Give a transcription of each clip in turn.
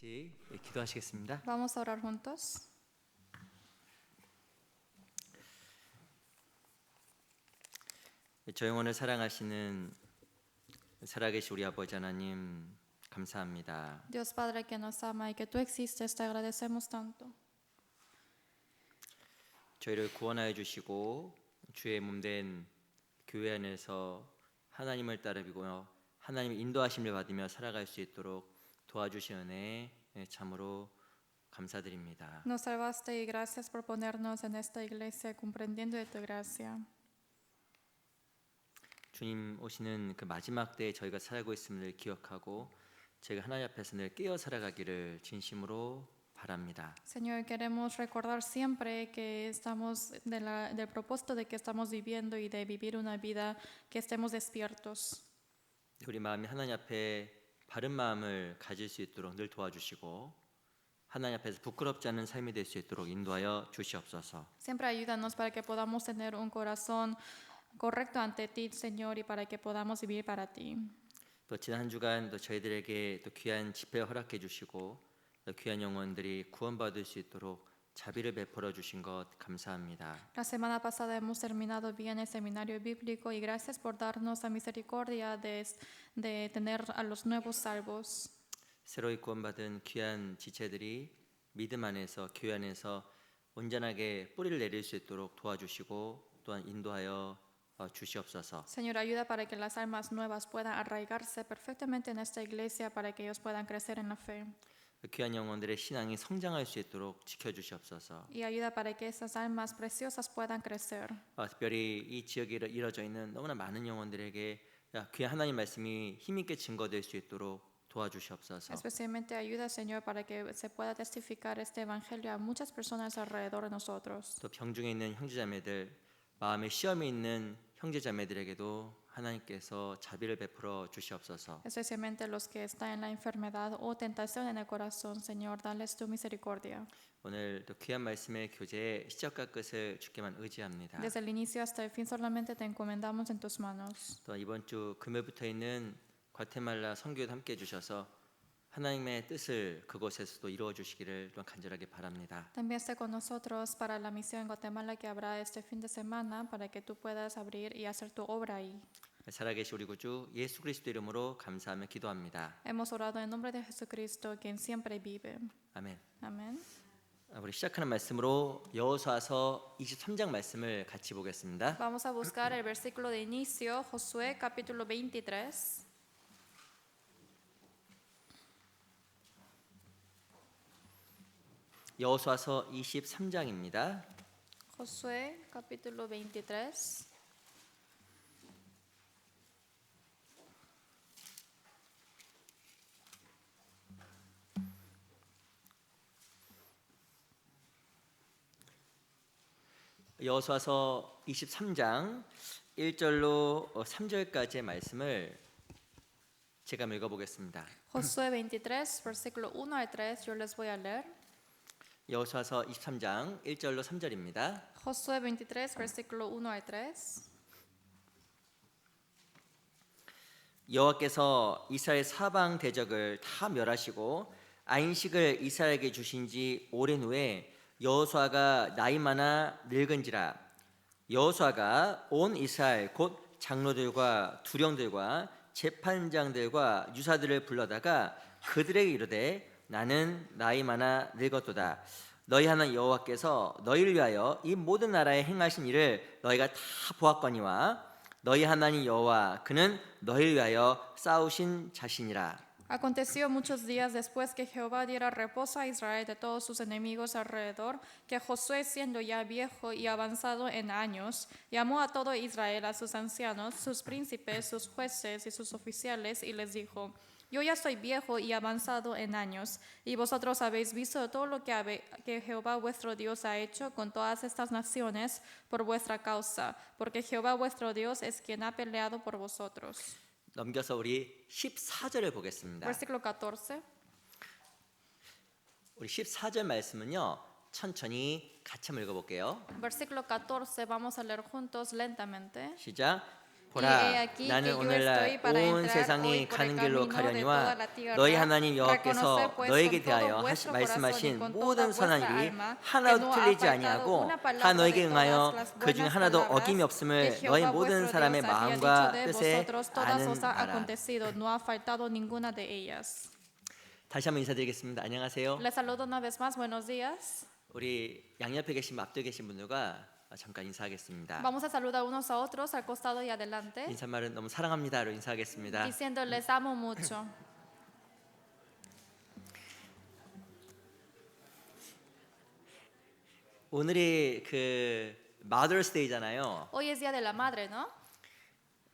같이 기도하시겠습니다. Vamos a orar juntos. 저 영혼을 사랑하시는 살아계신 우리 아버지 하나님 감사합니다. Dios Padre que nos ama y que tú existes, te agradecemos tanto. 저희를 구원하여 주시고 주의 몸된 교회 안에서 하나님을 따르고 하나님의 인도하심을 받으며 살아갈 수 있도록 도와주신 은혜 참으로 감사드립니다. Nos salvaste y gracias por ponernos en esta iglesia comprendiendo de tu gracia. 주님 오시는 그 마지막 때에 저희가 살고 있음을 기억하고 저희가 하나님 앞에서 늘 깨어 살아가기를 진심으로 바랍니다. Señor, queremos recordar siempre que estamos del propósito de que estamos viviendo y de vivir una vida que estemos despiertos. 우리 마음이 하나님 앞에 바른 마음을 가질 수 있도록 늘 도와주시고 하나님 앞에서 부끄럽지 않은 삶이 될 수 있도록 인도하여 주시옵소서. Siempre ayúdanos para que podamos tener un corazón correcto ante ti, Señor, y para que podamos vivir para ti. 또 지난 한 주간 또 저희들에게 또 귀한 집회 허락해 주시고 또 귀한 영혼들이 구원받을 수 있도록 자비를 베풀어 주신 것 감사합니다. La semana pasada hemos terminado bien el seminario bíblico y gracias por darnos la misericordia de tener a los nuevos salvos. 새로이 구원받은 귀한 지체들이 믿음 안에서 교회 안에서 온전하게 뿌리를 내릴 수 있도록 도와주시고 또한 인도하여 주시옵소서. Señor, ayuda para que las almas nuevas puedan arraigarse perfectamente en esta iglesia para que ellos puedan crecer en la fe. 귀한 영혼들의 신앙이 성장할 수 있도록 지켜주시옵소서. Y ayuda para que esas almas preciosas puedan crecer. 특별히 이 지역에 이루어져 있는 너무나 많은 영혼들에게 귀한 하나님 말씀이 힘있게 증거될 수 있도록 도와주시옵소서. Especialmente ayuda, Señor, para que se pueda testificar este evangelio a muchas personas alrededor de nosotros. 또 병중에 있는 형제자매들, 마음의 시험에 있는 형제자매들에게도 하나님께서 자비를 베풀어 주시옵소서. Especialmente los que están en la enfermedad o tentación en el corazón, Señor, dales tu misericordia. 오늘 또 귀한 말씀의 교제의 시작과 끝을 주께만 의지합니다. Desde el inicio hasta el fin solamente te encomendamos en tus manos. 또 이번 주 금요일부터 있는 과테말라 선교도 함께 해주셔서 하나님의 뜻을 그곳에서도 이루어 주시기를 또한 간절하게 바랍니다. También esté con nosotros para la misión en Guatemala que habrá este fin de semana para que tú puedas abrir y hacer tu obra ahí. 살아계신 우리 구주 예수 그리스도 이름으로 감사하며 기도합니다. Hemos orado en nombre de Jesucristo, quien siempre vive. 아멘. Amén. 우리 시작하는 말씀으로 여호수아서 23장 말씀을 같이 보겠습니다. Vamos a buscar el versículo de inicio, Josué capítulo 23. 여호수아서 23장입니다. Josué capítulo 23. 여호수아서 23장 1절로 3절까지의 말씀을 제가 읽어보겠습니다. Josué 23, versículo 1 al 3, yo les voy a leer. 여호수아서 23장 1절로 3절입니다. Josué 23, versículo 1 al 3. 여호와께서 이스라엘 사방 대적을 다 멸하시고 안식을 이스라엘에게 주신 지 오랜 후에 여호수아가 나이 많아 늙은지라 여호수아가 온 이스라엘 곧 장로들과 두령들과 재판장들과 유사들을 불러다가 그들에게 이르되 나는 나이 많아 늙었도다. 너희 하나님 여호와께서 너희를 위하여 이 모든 나라에 행하신 일을 너희가 다 보았거니와 너희 하나님 여호와 그는 너희를 위하여 싸우신 자신이라. Aconteció muchos días después que Jehová diera reposo a Israel de todos sus enemigos alrededor, que Josué, siendo ya viejo y avanzado en años, llamó a todo Israel, a sus ancianos, sus príncipes, sus jueces y sus oficiales, y les dijo: Yo ya soy viejo y avanzado en años, y vosotros habéis visto todo lo que Jehová vuestro Dios ha hecho con todas estas naciones por vuestra causa, porque Jehová vuestro Dios es quien ha peleado por vosotros. 넘겨서 우리 14절을 보겠습니다. Versículo 14. 우리 14절 말씀은요. 천천히 같이 한번 읽어볼게요. Versículo 14, vamos a leer juntos lentamente. 시작. 보라, aquí 나는 que yo 오늘날 estoy para 온 entrar 세상이 hoy por el 가는 길로 camino de 가려니와 toda la tierra, 너희 하나님 reconocer 여호와께서 pues 너에게 con todo 대하여 vuestro corazón y 말씀하신 con toda 모든 vuestra 선한 일이 alma que 하나도 no ha 틀리지 faltado 아니하고 una 다 palabra 너에게 de 응하여 todas las 그 중에 buenas 하나도 palabras 어김이 que 없음을 너희 Jehová 모든 vuestro 사람의 Dios había dicho 마음과 de 뜻에 vosotros, todas 아는 os ha 바라. acontecido, no ha faltado ninguna de ellas. 다시 한번 인사드리겠습니다. 안녕하세요. Les saludo una vez más, buenos días. 우리 양옆에 계신 앞뒤에 계신 분들과 잠깐 인사하겠습니다. Vamos a saludar unos a otros al costado y adelante, 인사말은 너무 사랑합니다로 인사하겠습니다. diciendo les amo mucho. 오늘이 그 Mother's Day잖아요. Hoy es Día de la Madre, ¿no?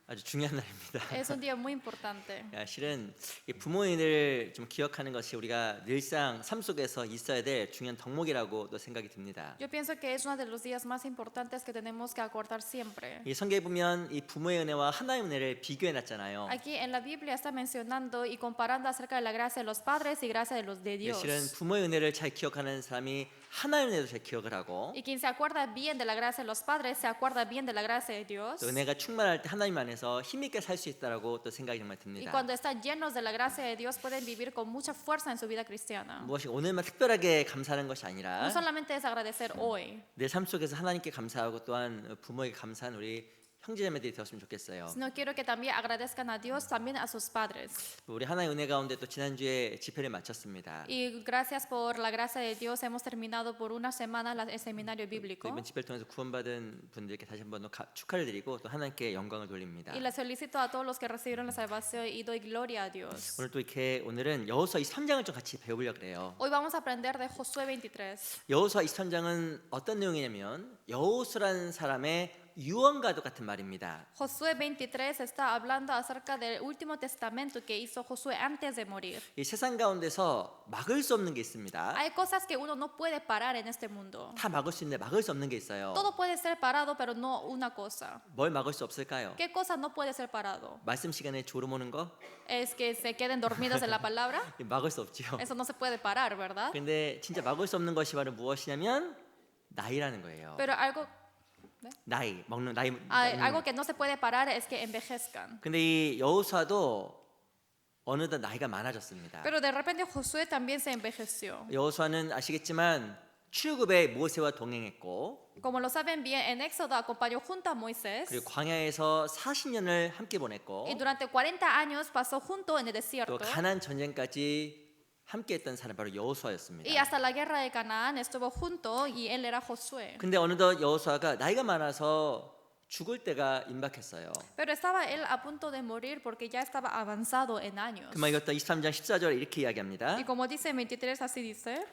아주 중요한 날입니다. Es un día muy importante. 실은 이 부모님을 좀 기억하는 것이 우리가 늘상 삶 속에서 있어야 될 중요한 덕목이라고 또 생각이 듭니다. Yo pienso que es uno de los días más importantes que tenemos que acordar siempre. 이 성경에 보면 이 부모의 은혜와 하나님의 은혜를 비교해 놨잖아요. Aquí en la Biblia está mencionando y comparando acerca de la gracia de los padres y gracia de los de Dios. 실은 부모의 은혜를 잘 기억하는 사람이 하나님의 은혜도 잘 기억을 하고 Y quien se acuerda bien de la gracia de los padres se acuerda bien de la gracia de Dios. 또 은혜가 충만할 때 하나님 안에서 힘있게 살 수 있다라고 또 생각이 정말 Y 듭니다. cuando están llenos de la gracia de Dios pueden vivir con mucha fuerza en su vida cristiana. 무엇이 오늘만 특별하게 감사하는 것이 아니라 No solamente es agradecer hoy, 내 삶 속에서 하나님께 감사하고 또한 부모에게 감사한 우리 형제자매들이 되었으면 좋겠어요. sino quiero que también agradezcan a Dios, también a sus padres. 우리 하나의 은혜 가운데 또 지난주에 집회를 마쳤습니다. Y gracias por la gracia de Dios hemos terminado por una semana el seminario 또 bíblico. 이번 집회를 통해서 구원받은 분들께 다시 한번 축하를 드리고 또 하나님께 영광을 돌립니다. Y les felicito a todos los que recibieron la salvación y doy gloria a Dios. 오늘 또 이렇게 오늘은 여호수아 23장을 좀 같이 배우려고 해요. Hoy vamos a aprender de Josué 23. 여호수아 23장은 어떤 내용이냐면 여호수라는 사람의 유언과도 같은 말입니다. Josué 23 está hablando acerca del último testamento que hizo Josué antes de morir. 이 세상 가운데서 막을 수 없는 게 있습니다. Hay cosas que uno no puede parar en este mundo. 다 막을 수 있는데 막을 수 없는 게 있어요. Todo puede ser parado, pero no una cosa. 뭘 막을 수 없을까요? ¿Qué cosa no puede ser parado? 말씀 시간에 졸음 오는 거? ¿Es que se queden dormidos en la palabra? 막을 수 없지요. Eso no se puede parar, ¿verdad? 근데 진짜 막을 수 없는 것이 바로 무엇이냐면 나이라는 거예요. Pero algo, 나이, 먹는 나이. algo que no se puede parar es que envejezcan. 근데 이 여호수아도 어느덧 나이가 많아졌습니다. Pero de repente Josué también se envejeció. 여호수아는 아시겠지만 출애굽에 모세와 동행했고 Como lo saben bien, en Éxodo acompañó junto a Moisés 그리고 광야에서 40년을 함께 보냈고 y durante 40 años pasó junto en el 또 desierto. 가나안 전쟁까지 함께했던 사람 바로 여호수아였습니다. Y hasta la guerra de Canaán estuvo junto y él era Josué. 근데 어느덧 여호수아가 나이가 많아서 죽을 때가 임박했어요. Pero estaba él a punto de morir porque ya estaba avanzado en años. 그만 읽었다 23장 14절 이렇게 이야기합니다. Y como dice 23, así dice: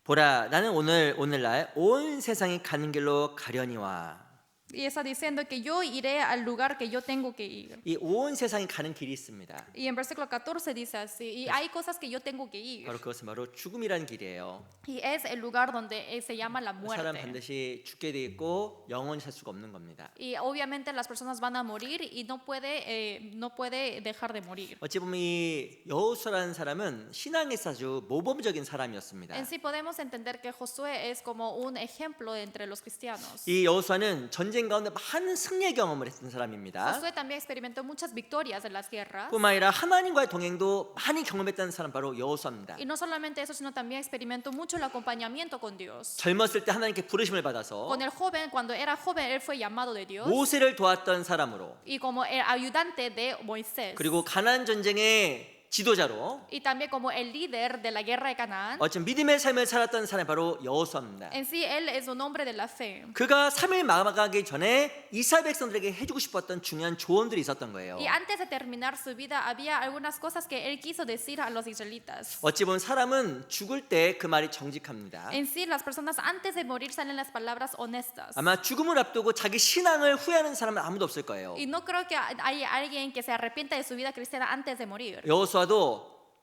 보라 나는 오늘날 온 세상이 가는 길로 가려니와 Y está diciendo que yo iré al lugar que yo tengo que ir. 이 온 세상이 가는 길이 있습니다. Y en versículo 14 dice así: Y hay cosas que yo tengo que ir. 바로 그것은 바로 죽음이라는 길이에요. Y es el lugar donde se llama la 사람 muerte. 반드시 죽게 돼 있고 영원히 살 수가 없는 겁니다. Y obviamente las personas van a morir y no puede dejar de morir. 어찌 보면 이 여호수아라는 사람은 신앙에서 아주 모범적인 사람이었습니다. En sí podemos entender que Josué es como un ejemplo entre los cristianos. 이 여호수아는 전쟁 가운데 많은 승리의 경험을 했던 사람입니다. Josué también experimentó muchas victorias en las guerras. 뿐만 아니라 하나님과의 동행도 많이 경험했다는 사람 바로 여호수아입니다. Y no solamente eso, sino también experimentó mucho el acompañamiento con Dios. 젊었을 때 하나님께 부르심을 받아서 Con el joven, cuando era joven, él fue llamado de Dios. 모세를 도왔던 사람으로 Y como el ayudante de Moisés. 그리고 가나안 전쟁의 지도자로 Y también como el líder de la guerra de Canaán. 어떤 믿음의 삶을 살았던 사람이 바로 여호수아입니다. En sí, él es un hombre de la fe. 그가 3일 마감하기 전에 이스라엘 백성들에게 해주고 싶었던 중요한 조언들이 있었던 거예요. Y antes de terminar su vida, había algunas cosas que él quiso decir a los israelitas. 어찌 보면 사람은 죽을 때 그 말이 정직합니다. En sí, las personas antes de morir salen las palabras honestas. 아마 죽음을 앞두고 자기 신앙을 후회하는 사람은 아무도 없을 거예요. Y no creo que haya alguien que se arrepienta de su vida cristiana antes de morir. 여호수아도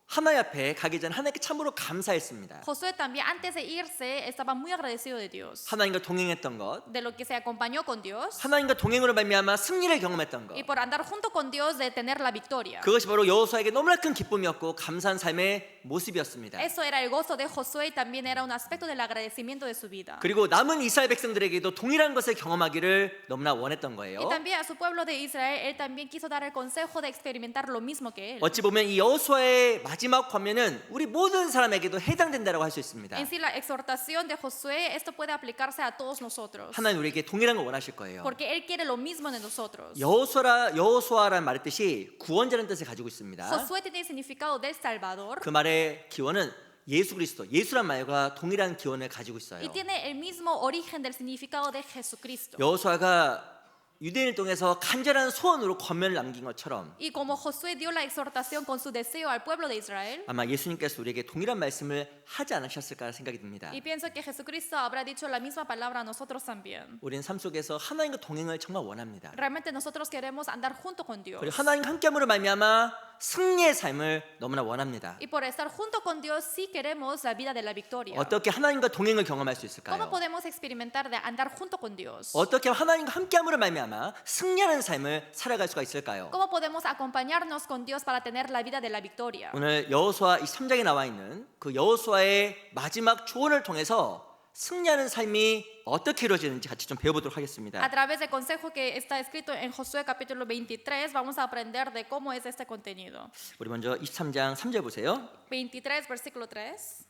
하나님 앞에 가기 전 하나님께 참으로 감사했습니다. Josué también antes de irse estaba muy agradecido de Dios, 하나님과 동행했던 것, de lo que se acompañó con Dios 하나님과 동행으로 말미암아 승리를 경험했던 것, y por andar junto con Dios de tener la victoria. 그것이 바로 여호수아에게 너무나 큰 기쁨이었고 감사한 삶의 모습이었습니다. Eso era el gozo de Josué y también era un aspecto del agradecimiento de su vida. 그리고 남은 이스라엘 백성들에게도 동일한 것을 경험하기를 너무나 원했던 거예요. Y también a su pueblo de Israel, él también quiso dar el consejo de experimentar lo mismo que él. 어찌 보면 이 여호수아의 마지막 권면은 우리 모든 사람에게도 해당된다라고 할 수 있습니다. En sí, la exhortación de Josué, esto puede aplicarse a todos nosotros. 하나님 우리에게 동일한 걸 원하실 거예요. Porque él quiere lo mismo de nosotros. 여호수아라는 말의 뜻이 구원자라는 뜻을 가지고 있습니다. Josué tiene el significado del Salvador 그 말의 기원은 예수 그리스도, 예수란 말과 동일한 기원을 가지고 있어요. y tiene el mismo origen del significado de Jesucristo. 여호수아가 유대인을 통해서 간절한 소원으로 권면을 남긴 것처럼 Y como Josué dio la exhortación con su deseo al pueblo de Israel, 아마 예수님께서 우리에게 동일한 말씀을 하지 않으셨을까 생각이 듭니다. y pienso que Jesucristo habrá dicho la misma palabra a nosotros también. 우리는 삶 속에서 하나님과 동행을 정말 원합니다. Realmente nosotros queremos andar junto con Dios. 그리고 하나님과 함께함으로 말미암아 승리의 삶을 너무나 원합니다. Y por estar junto con Dios sí queremos la vida de la victoria. 어떻게 하나님과 동행을 경험할 수 ¿Cómo 있을까요? podemos experimentar de andar junto con Dios? 어떻게 하나님과 함께함으로 말미암아 승리하는 삶을 살아갈 수가 있을까요? ¿Cómo podemos acompañarnos con Dios para tener la vida de la victoria? 오늘 여호수아 23장에 나와 있는 그 여호수아의 마지막 조언을 통해서 승리하는 삶이 어떻게 이루어지는지 같이 좀 배워보도록 A 하겠습니다. través del consejo que está escrito en Josué capítulo 23, vamos a aprender de cómo es este contenido. 우리 먼저 23장 3절 보세요. 23, versículo 3.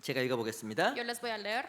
제가 읽어보겠습니다. Yo les voy a leer.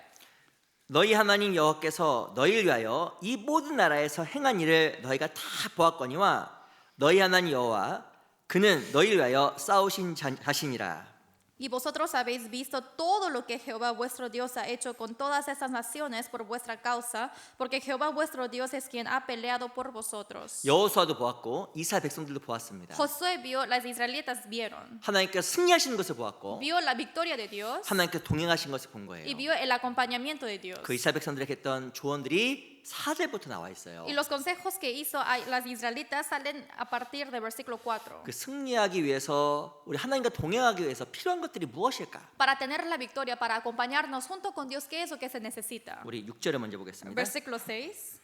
너희 하나님 여호와께서 너희를 위하여 이 모든 나라에서 행한 일을 너희가 다 보았거니와 너희 하나님 여호와 그는 너희를 위하여 싸우신 자신이라. Y vosotros habéis visto todo lo que Jehová vuestro Dios ha hecho con todas estas naciones por vuestra causa, porque Jehová vuestro Dios es quien ha peleado por vosotros. 여호수아도 보았고 이스라엘 백성들도 보았습니다. Josué vio, las israelitas vieron, 하나님께서 승리하시는 것을 보았고 vio la victoria de Dios 하나님께서 동행하신 것을 본 y 거예요. vio el acompañamiento de Dios. 그 이스라엘 백성들에게 했던 조언들이 4절부터 나와 있어요. Y los consejos que hizo a las israelitas salen a partir del versículo 4. 그 승리하기 위해서 우리 하나님과 동행하기 위해서 필요한 것들이 무엇일까? Para tener la victoria, para acompañarnos junto con Dios, ¿qué es lo que se necesita? 우리 6절을 먼저 보겠습니다. Versículo 6.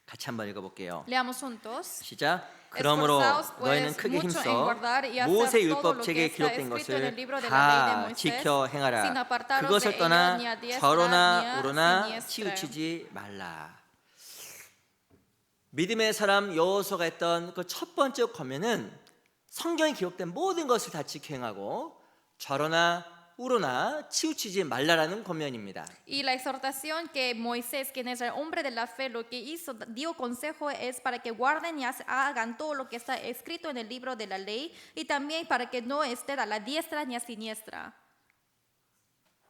같이 한번 읽어볼게요. Leamos juntos. 시작. 그러므로 Esforzaos, 너희는 pues, 크게 mucho en 힘써 guardar y hacer 모세 todo lo que 율법책에 está 기록된 escrito en el 것을 libro de la ley de 다 Moisés, 지켜 sin 행하라. apartaros 그것을 de 떠나 ello ni a diestra ni 좌로나 a 우로나 siniestra. 치우치지 말라. 믿음의 사람 여호수아가 했던 그 첫 번째 권면은 성경에 기록된 모든 것을 다 지켜 행하고 좌로나 우로나 치우치지 말라라는 권면입니다. Y la exhortación que Moisés, quien es el hombre de la fe, lo que hizo, dio consejo es para que guarden y hagan todo lo que está escrito en el libro de la ley y también para que no estén a la diestra ni a siniestra.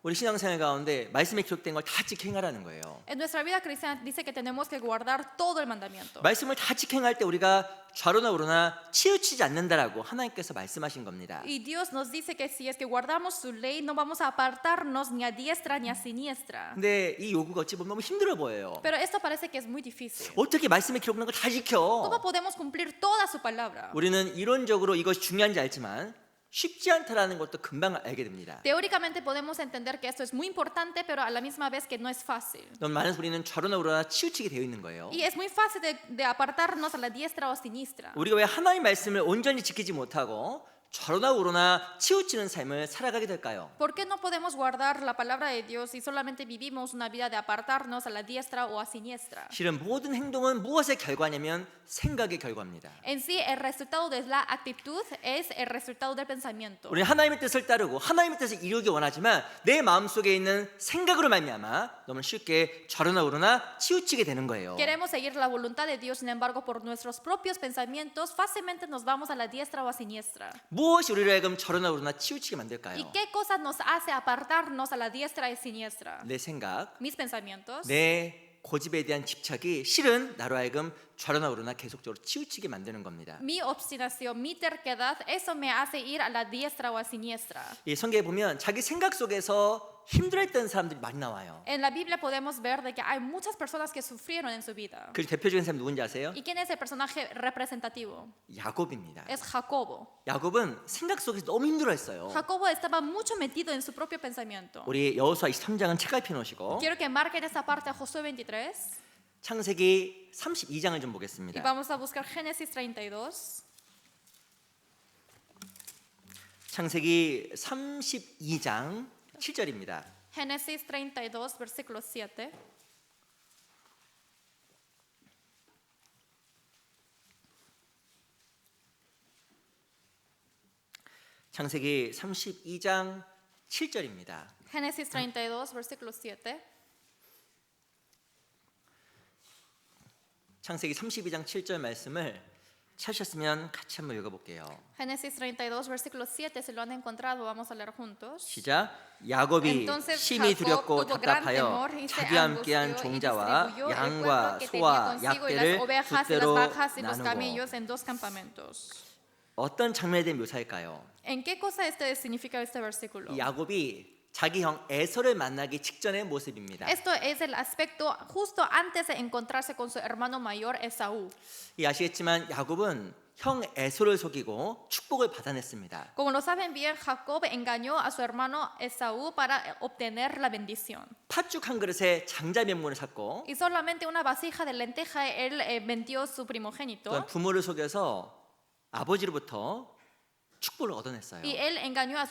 우리 신앙생활 가운데 말씀에 기록된 걸 다 지켜 행하라는 거예요. En nuestra vida cristiana dice que tenemos que guardar todo el mandamiento. 말씀을 다 지켜 행할 때 우리가 좌로나 우로나 치우치지 않는다라고 하나님께서 말씀하신 겁니다. Y Dios nos dice que si es que guardamos su ley, no vamos a apartarnos ni a diestra ni a siniestra. 근데 이 요구가 어찌 보면 너무 힘들어 보여요. Pero esto parece que es muy difícil. 어떻게 말씀에 기록된 걸 다 ¿Cómo 지켜? podemos cumplir toda su palabra? 우리는 이론적으로 이것이 중요한지 알지만 쉽지 않다라는 것도 금방 알게 됩니다. Teóricamente podemos entender que esto es muy importante, pero a la misma vez que no es fácil. 너무 많은 우리는 좌로나 우로나 치우치게 되어 있는 거예요. Y es muy fácil de apartarnos a la diestra o siniestra. 우리가 왜 하나님 말씀을 온전히 지키지 못하고 좌로나 우로나 치우치는 삶을 살아가게 될까요? ¿Por qué no podemos guardar la palabra de Dios y solamente vivimos una vida de apartarnos a la diestra o a siniestra? 실은 모든 행동은 무엇의 결과냐면 생각의 결과입니다. En sí, el resultado de la actitud es el resultado del pensamiento. 우리는 하나님의 뜻을 따르고 하나님의 뜻을 이루기 원하지만 내 마음속에 있는 생각으로 말미암아 너무 쉽게 좌로나 우로나 치우치게 되는 거예요. Queremos seguir la voluntad de Dios, sin embargo, por nuestros propios pensamientos, fácilmente nos vamos a la diestra o a siniestra. 무엇이 우리를 하여금 좌로나 우로나 치우치게 만들까요? ¿Y qué cosa nos hace apartarnos a la diestra y siniestra? 내 생각, Mis pensamientos, 내 고집에 대한 집착이 실은 나로 하여금 좌로나 우로나 계속적으로 치우치게 만드는 겁니다. mi obstinación, mi terquedad, eso me hace ir a la diestra o a siniestra. 이 성경에 보면 자기 생각 속에서 힘들어했던 사람들이 많이 나와요. En la Biblia podemos ver de que hay muchas personas que sufrieron en su vida. 그 대표적인 사람 누군지 아세요? ¿Y quién es el personaje representativo? 야곱입니다. Es Jacobo. 야곱은 생각 속에서 너무 힘들어했어요. Jacobo estaba mucho metido en su propio pensamiento. 우리 여호수아 23장은 책갈 펴놓으시고 Quiero que marquen esta parte a Josué 23 창세기 32장을 좀 y 보겠습니다. vamos a buscar Génesis 32. 창세기 32장 7절입니다. Génesis 32, versículo 7. 창세기 32장 7절입니다. Génesis 32, versículo 7. 창세기 32장 7절 말씀을 찾으셨으면 같이 한번 읽어볼게요. Génesis 32, versículo 7. Si lo han encontrado, vamos a leer juntos. 시작. 야곱이 Entonces 심히 Jacob 두렵고 tuvo gran 답답하여 temor y se 자기와 함께한 angustió y 종자와 distribuyó el 양과 pueblo que 소와 tenía consigo y 약대를 las ovejas y las 두 vacas y 때로 los 나누고. camellos en dos campamentos. 어떤 장면에 대한 묘사일까요? ¿En qué cosa significa este versículo? 이 야곱이 자기 형 에서를 만나기 직전의 모습입니다. Esto es el aspecto justo antes de encontrarse con su hermano mayor Esaú. 이 아시겠지만 야곱은 형 에서를 속이고 축복을 받아냈습니다. Como lo saben bien, Jacob engañó a su hermano Esaú para obtener la bendición. 팥죽 한 그릇에 장자 면문을 샀고 Y solamente una vasija de lenteja él vendió su 또한 primogénito. 부모를 속여서 아버지로부터 축복을 얻어냈어요. Y él engañó a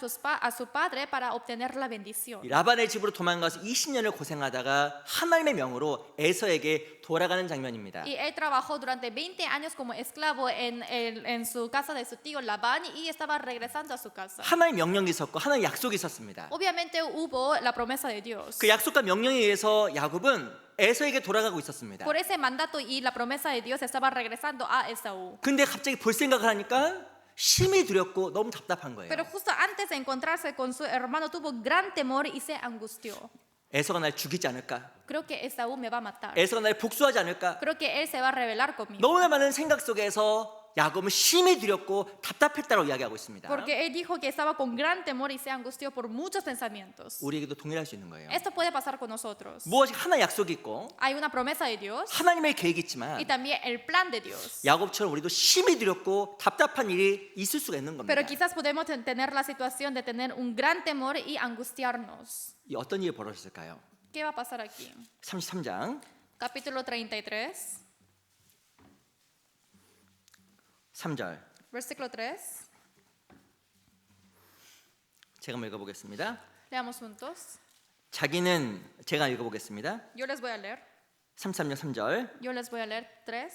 su padre para obtener la bendición. 이 라반의 집으로 도망가서 20년을 고생하다가 하나님의 명으로 에서에게 돌아가는 장면입니다. Y él trabajó durante 20 años como esclavo en su casa de su tío Labán y estaba regresando a su casa. 하나님 명령이 있었고 하나님 약속이 있었습니다. Obviamente hubo la promesa de Dios. 그 약속과 명령에 의해서 야곱은 에서에게 돌아가고 있었습니다. Por ese mandato y la promesa de Dios estaba regresando a Esaú. 근데 갑자기 볼 생각을 하니까 심히 두렵고 너무 답답한 거예요. Pero justo antes de encontrarse con su hermano tuvo gran temor y se angustió. 에서가 날 죽이지 않을까? Creo que Esaú me va a matar. 에서가 날 복수하지 않을까? Creo que él se va a rebelar conmigo. 너무나 많은 생각 속에서 야곱은 심히 두렵고 답답했다고 이야기하고 있습니다. Porque él dijo que estaba con gran temor y se angustió por muchos pensamientos. 우리에게도 동일할 수 있는 거예요. Esto puede pasar con nosotros. 무엇이 하나 약속이 있고 Hay una promesa de Dios 하나님의 계획이 있지만 y también el plan de Dios. 야곱처럼 우리도 심히 두렵고 답답한 일이 있을 수가 있는 겁니다. Pero quizás podemos tener la situación de tener un gran temor y angustiarnos. 이 어떤 일이 벌어졌을까요? ¿Qué va a pasar aquí? 33장 Capítulo 33, 3절 versículo 3. 제가 한번 읽어보겠습니다. Leamos juntos. 제가 읽어보겠습니다. Yo les voy a leer. 33장 3절 Yo les voy a leer 3.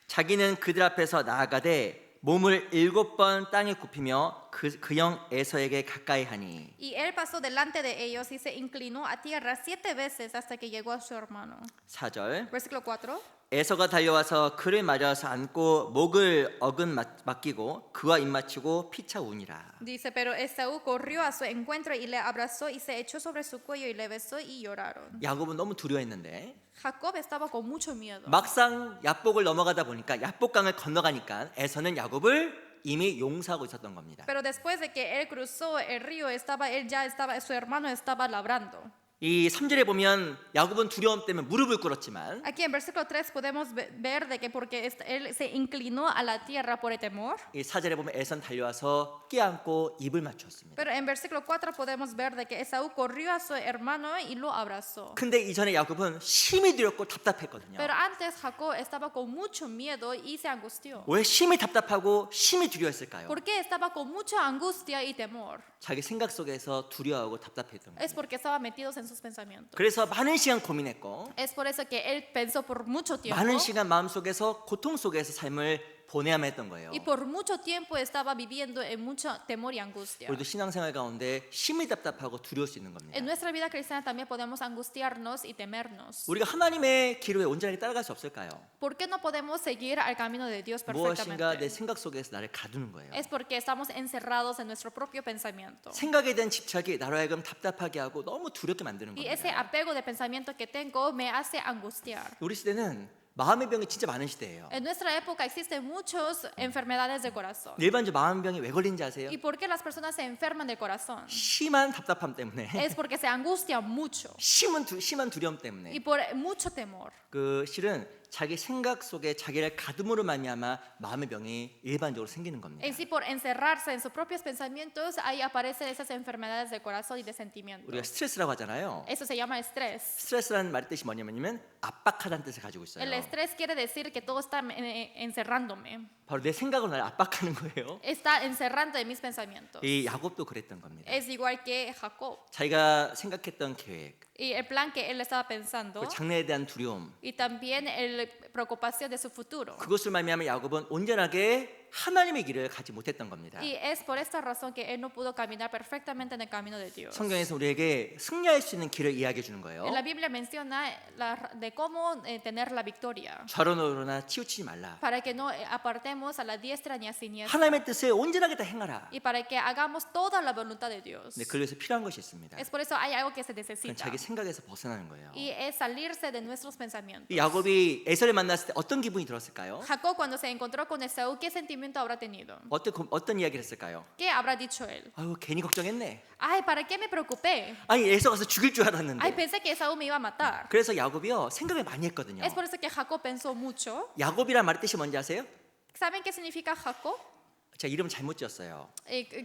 자기는 그들 앞에서 나아가되 몸을 7번 땅에 굽히며 그 형 에서에게 가까이 하니 Y él pasó delante de ellos y se inclinó a tierra 7 veces hasta que llegó a su hermano. 4절 Versículo 4. 에서가 달려와서 그를 맞아서 안고 목을 어근 맡기고 그와 입맞추고 피차 우니라. Dice, pero Esaú corrió a su encuentro y le abrazó y se echó sobre su cuello y le besó y lloraron. 야곱은 너무 두려워했는데 Jacob estaba con mucho miedo. 막상 야복을 넘어가다 보니까 야복강을 건너가니까 에서는 야곱을 이미 용서하고 있었던 겁니다. Pero después de que él cruzó el río, su hermano estaba labrando. 이 3절에 보면 야곱은 두려움 때문에 무릎을 꿇었지만 Aquí en versículo 3 podemos ver de que porque él se inclinó a la tierra por el temor. 이 4절에 보면 에서는 달려와서 끼안고 입을 맞췄습니다. Pero en versículo 4 podemos ver de que Esaú corrió a su hermano y lo abrazó. 근데 이전에 야곱은 심히 두렵고 답답했거든요. Pero antes Jacob estaba con mucho miedo y se angustió. 왜 심히 답답하고 심히 두려웠을까요? ¿Por qué estaba con mucha angustia y temor? 자기 생각 속에서 두려워하고 답답했던 거예요. Es porque estaba metidos en sus pensamientos. 그래서 많은 시간 고민했고 Es por eso que él pensó por mucho tiempo. 많은 시간 마음속에서 고통 속에서 삶을 보내야만 했던 거예요. Y por mucho tiempo estaba viviendo en mucho temor y angustia. 우리도 신앙생활 가운데 심히 답답하고 두려울 수 있는 겁니다. En nuestra vida cristiana también podemos angustiarnos y temernos. 우리가 하나님의 기로에 온전하게 따라갈 수 없을까요? ¿Por qué no podemos seguir al camino de Dios 무엇인가 내 perfectamente? 생각 속에서 나를 가두는 거예요. Es porque estamos encerrados en nuestro propio pensamiento. 생각에 대한 집착이 나로 하여금 답답하게 하고 너무 두렵게 만드는 Y ese 겁니다. apego de pensamiento que tengo me hace angustiar. 우리 시대는 마음의 병이 진짜 많은 시대예요. En nuestra época existen muchas enfermedades de corazón. 일반적으로 마음 병이 왜 걸리는지 아세요? ¿Y por qué las personas se enferman del corazón? 심한 답답함 때문에 Es porque se angustian mucho 심한 두려움 y 때문에 por mucho temor. 그 실은 자기 생각 속에 자기를 가둠으로 말미암아 마음의 병이 일반적으로 생기는 겁니다. En sí, por encerrarse en sus propios pensamientos, ahí aparecen esas enfermedades del corazón y de sentimiento. 우리가 스트레스라고 하잖아요. Eso se llama estrés. 스트레스라는 말 뜻이 뭐냐면 압박하다는 뜻을 가지고 있어요. El estrés quiere decir que todo está encerrándome. 바로 내 생각으로 날 압박하는 거예요. está encerrando en mis pensamientos. 이 야곱도 그랬던 겁니다. Es igual que Jacob. 자기가 생각했던 계획, Y el plan que él estaba pensando 그 장래에 대한 두려움, y también la preocupación de su futuro. 그것을 말미암아 야곱은 온전하게 하나님의 길을 가지 못했던 겁니다. Y es por esta razón que él no pudo caminar perfectamente en el camino de Dios. 성경에서 우리에게 승리할 수 있는 길을 이야기해 주는 거예요. En la Biblia menciona de cómo tener la victoria, 좌로우로나 치우치지 말라. para que no apartemos a la diestra ni a siniestra, 하나님의 뜻에 온전하게 다 행하라. y para que hagamos toda la voluntad de Dios. 네, 그래서 필요한 것이 있습니다. Es por eso hay algo que se 그건 necesita, 자기 생각에서 벗어나는 거예요. y es salirse de nuestros pensamientos. 이 야곱이 에서를 만났을 때 어떤 기분이 들었을까요? Jacob, cuando se encontró con Esaú, ¿qué sentimiento habrá tenido? 어떤 이야기를 했을까요? ¿Qué habrá dicho él? 아유 괜히 걱정했네. Ay, ¿para qué me preocupé? 아니 에서 가서 죽일 줄 Ay, 알았는데. pensé que Esaú me iba a matar. 그래서 야곱이요 생각을 많이 했거든요. Es por eso que Jacob pensó mucho. 야곱이란 말의 뜻이 뭔지 아세요? ¿Saben qué significa Jacob? 제가 이름 잘못 지었어요.